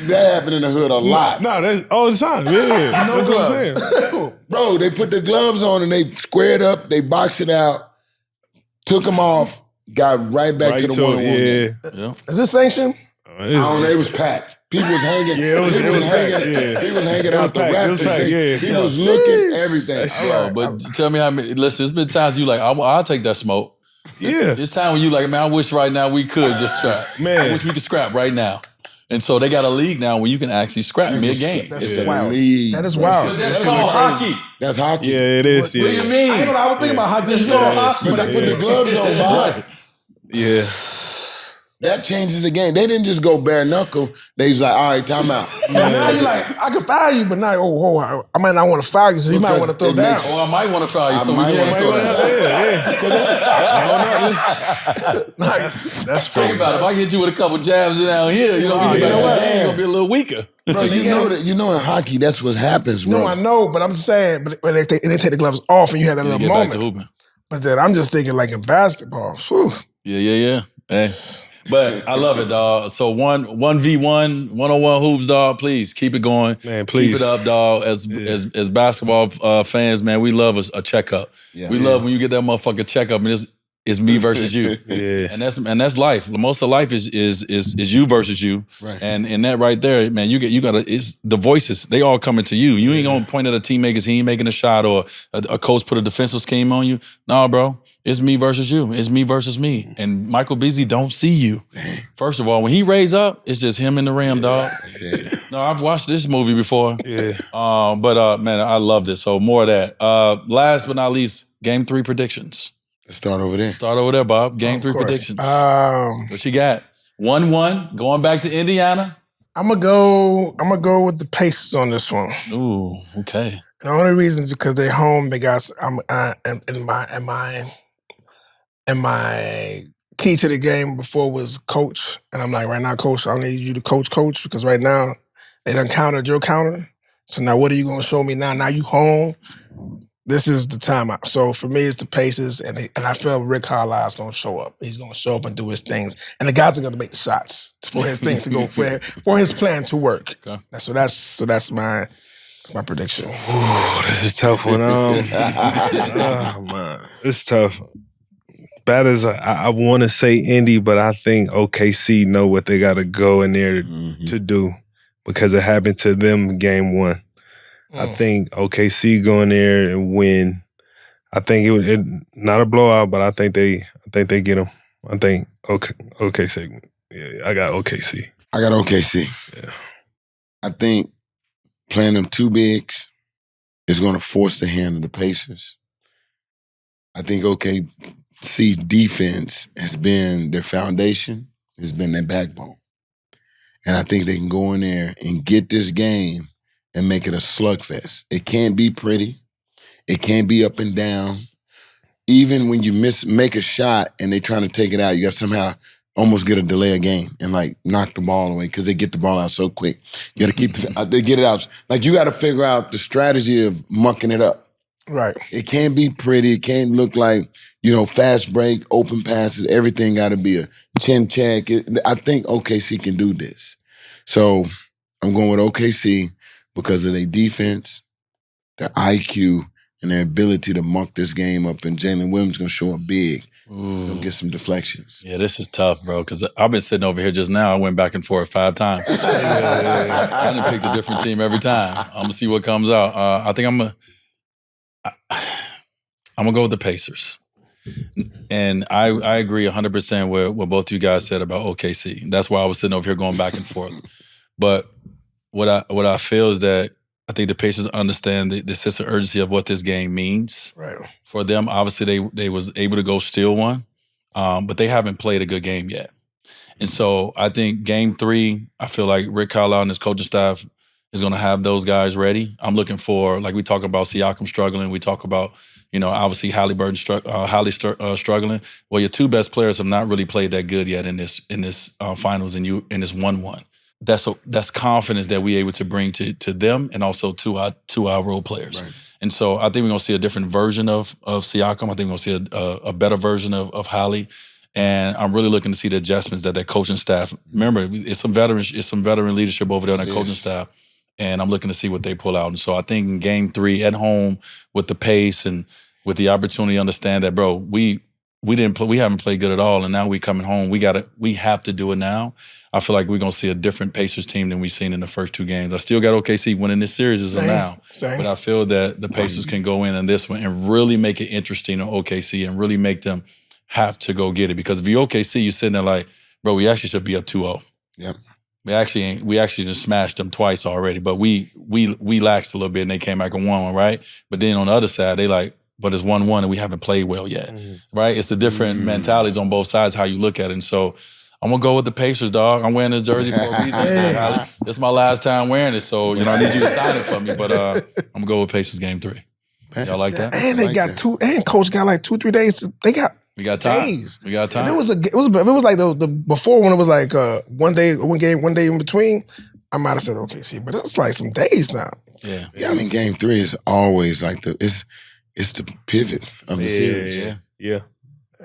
D: That happened in the hood a lot.
C: No, that's all the time. Yeah, that's what I'm saying.
D: Bro, they put the gloves on and they squared up, they boxed it out, took them off, got right back to the one-on-one.
C: Yeah.
A: Is this sanctioned?
D: I don't know, it was packed. People was hanging.
C: Yeah, it was hanging. Yeah.
D: He was hanging out the rafters. He was looking everything.
B: But tell me how many. Listen, it's been times you like, I'll take that smoke.
C: Yeah.
B: It's time when you like, man, I wish right now we could just scrap.
C: Man.
B: I wish we could scrap right now. And so they got a league now where you can actually scrap mid-game.
A: That's wild. That is wild.
B: That's called hockey.
D: That's hockey.
C: Yeah, it is.
B: What do you mean?
A: I was thinking about hockey.
B: It's called hockey.
D: But they put the gloves on, Bob.
C: Yeah.
D: That changes the game. They didn't just go bare knuckle. They was like, all right, timeout.
A: Now you're like, I can foul you, but now, I might not want to foul you, so you might want to throw down.
B: Oh, I might want to foul you. So we can't throw down.
A: Nice.
C: That's
B: Think about it. If I get you with a couple jabs down here, you know what? Game gonna be a little weaker.
D: Bro, you know in hockey, that's what happens, bro.
A: No, I know, but I'm just saying, but when they take the gloves off and you have that little
B: Get
A: moment.
B: back to hooping.
A: But then I'm just thinking like in basketball. Whew.
B: Yeah. Hey. But I love it, dog. So 1v1, one-on-one hoops, dog. Please keep it going.
C: Man, please.
B: Keep it up, dog. As basketball fans, man, we love a checkup.
D: Yeah.
B: We love when you get that motherfucking checkup and it's me versus you.
C: Yeah.
B: And that's life. Most of life is you versus you.
D: Right.
B: And in that right there, man, you gotta it's the voices, they all coming to you. You ain't gonna point at a teammate because he ain't making a shot or a coach put a defensive scheme on you. No, bro. It's me versus you. It's me versus me. And Michael Beasley don't see you. First of all, when he raise up, it's just him in the rim, dog.
D: Yeah.
B: No, I've watched this movie before.
C: Yeah.
B: But man, I love this. So more of that. Last but not least, Game 3 predictions.
D: Let's start over there.
B: Start over there, Bob. Game 3
A: course.
B: predictions.
A: I'm
B: What you got? 1-1, going back to Indiana.
A: gonna go with the Pacers on this one.
B: Ooh, okay.
A: The only reason is because they're home. They got and my key to the game before was coach. And I'm like, right now, coach, I need you to coach, because right now they done countered your counter. So now what are you going to show me now? Now you home. This is the timeout. So for me, it's the Pacers, and I feel Rick Carlisle's going to show up. He's going to show up and do his things. And the guys are going to make the shots for his things to go, for his plan to work.
B: Okay.
A: So that's my prediction.
C: Ooh, this is a tough one. Oh, man. It's tough. Bad as I want to say Indy, but I think OKC know what they got to go in there to do because it happened to them game 1. I think OKC go in there and win. I think it not a blowout, but I think they get them. I think OKC. Yeah, I got OKC.
D: I got OKC.
C: Yeah.
D: I think playing them two bigs is going to force the hand of the Pacers. I think OKC defense has been their foundation, has been their backbone. And I think they can go in there and get this game and make it a slugfest. It can't be pretty. It can't be up and down. Even when you make a shot and they're trying to take it out, you got to somehow almost get a delay of game and like knock the ball away because they get the ball out so quick. You got to keep they get it out. Like you got to figure out the strategy of mucking it up.
A: Right.
D: It can't be pretty. It can't look like, fast break, open passes. Everything got to be a chin check. I think OKC can do this. So I'm going with OKC because of their defense, their IQ, and their ability to muck this game up. And Jalen Williams going to show up big. He'll get some deflections.
B: Yeah, this is tough, bro, because I've been sitting over here just now. I went back and forth 5 times. I done picked a different team every time. I'm going to see what comes out. I think I'm going to go with the Pacers. And I agree 100% with what both you guys said about OKC. That's why I was sitting over here going back and forth. But what I feel is that I think the Pacers understand the sense of urgency of what this game means.
A: Right.
B: For them, obviously, they was able to go steal one, but they haven't played a good game yet. And so I think Game 3, I feel like Rick Carlisle and his coaching staff is going to have those guys ready. I'm looking for, like we talk about Siakam struggling. We talk about, obviously Haliburton struggling. Well, your 2 best players have not really played that good yet in this finals, and in this 1-1. That's confidence that we're able to bring to them and also to our role players. Right. And so I think we're going to see a different version of Siakam. I think we're going to see a better version of Hali. And I'm really looking to see the adjustments that coaching staff. Remember, it's some veteran leadership over there on that coaching staff. And I'm looking to see what they pull out. And so I think in Game 3 at home with the pace and with the opportunity to understand that, bro, we haven't played good at all, and now we coming home. We have to do it now. I feel like we're gonna see a different Pacers team than we've seen in the first 2 games. I still got OKC winning this series as of now, but I feel that the Pacers can go in this one and really make it interesting on OKC and really make them have to go get it. Because if you're OKC, you're sitting there like, bro, we actually should be up 2-0.
D: Yep.
B: We actually just smashed them twice already, but we laxed a little bit and they came back and won one, right? But then on the other side, they like, but it's 1-1 and we haven't played well yet, right? It's the different mentalities on both sides, how you look at it. And so I'm gonna go with the Pacers, dog. I'm wearing this jersey for a reason. This is my last time wearing it, so I need you to sign it for me. But I'm gonna go with Pacers game 3. Y'all like that?
A: And they got coach got like 2-3 days.
B: We got time.
A: Days.
B: We got time.
A: If it was like the before when it was like one day in between, I might have said okay, see, but it's like some days now.
B: Yeah.
D: I mean, game 3 is always like it's the pivot of the series.
C: Yeah.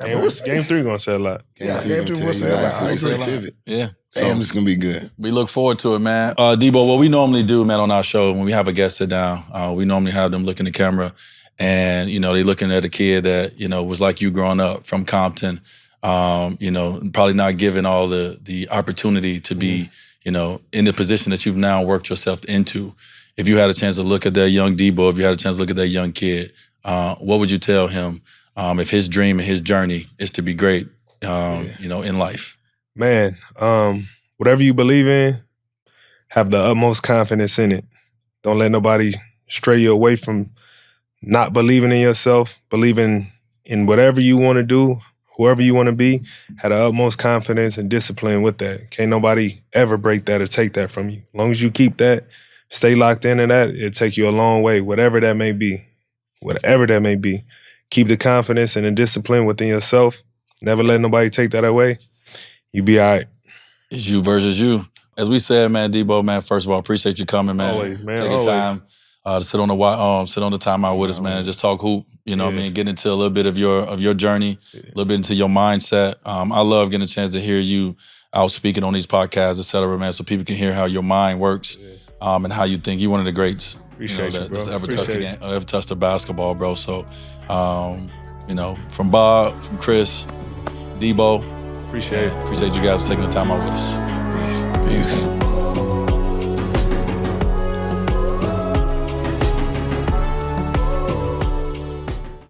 C: Game 3 gonna say a lot.
A: Game 3 gonna say a lot.
D: It's a pivot.
B: Yeah.
D: So it's gonna be good.
B: We look forward to it, man. Deebo, what we normally do, man, on our show, when we have a guest sit down, we normally have them look in the camera and, they looking at a kid that, was like you growing up from Compton, probably not given all the opportunity to be, in the position that you've now worked yourself into. If you had a chance to look at that young Deebo, if you had a chance to look at that young kid, what would you tell him if his dream and his journey is to be great, in life?
C: Man, whatever you believe in, have the utmost confidence in it. Don't let nobody stray you away from not believing in yourself, believing in whatever you want to do, whoever you want to be. Have the utmost confidence and discipline with that. Can't nobody ever break that or take that from you. As long as you keep that, stay locked into that, it'll take you a long way, whatever that may be. Whatever that may be. Keep the confidence and the discipline within yourself. Never let nobody take that away. You be all right.
B: It's you versus you. As we said, man, Deebo, man, first of all, appreciate you coming, man.
C: Always, man.
B: Taking time to sit on the timeout with us, man, and just talk hoop. What I mean, get into a little bit of your journey, a little bit into your mindset. I love getting a chance to hear you out speaking on these podcasts, et cetera, man, so people can hear how your mind works and how you think. You're one of the greats.
C: Appreciate you, bro.
B: That's ever touched the basketball, bro. So, from Bob, from Chris, Deebo.
C: Appreciate it.
B: Appreciate you guys taking the time out with us.
A: Peace.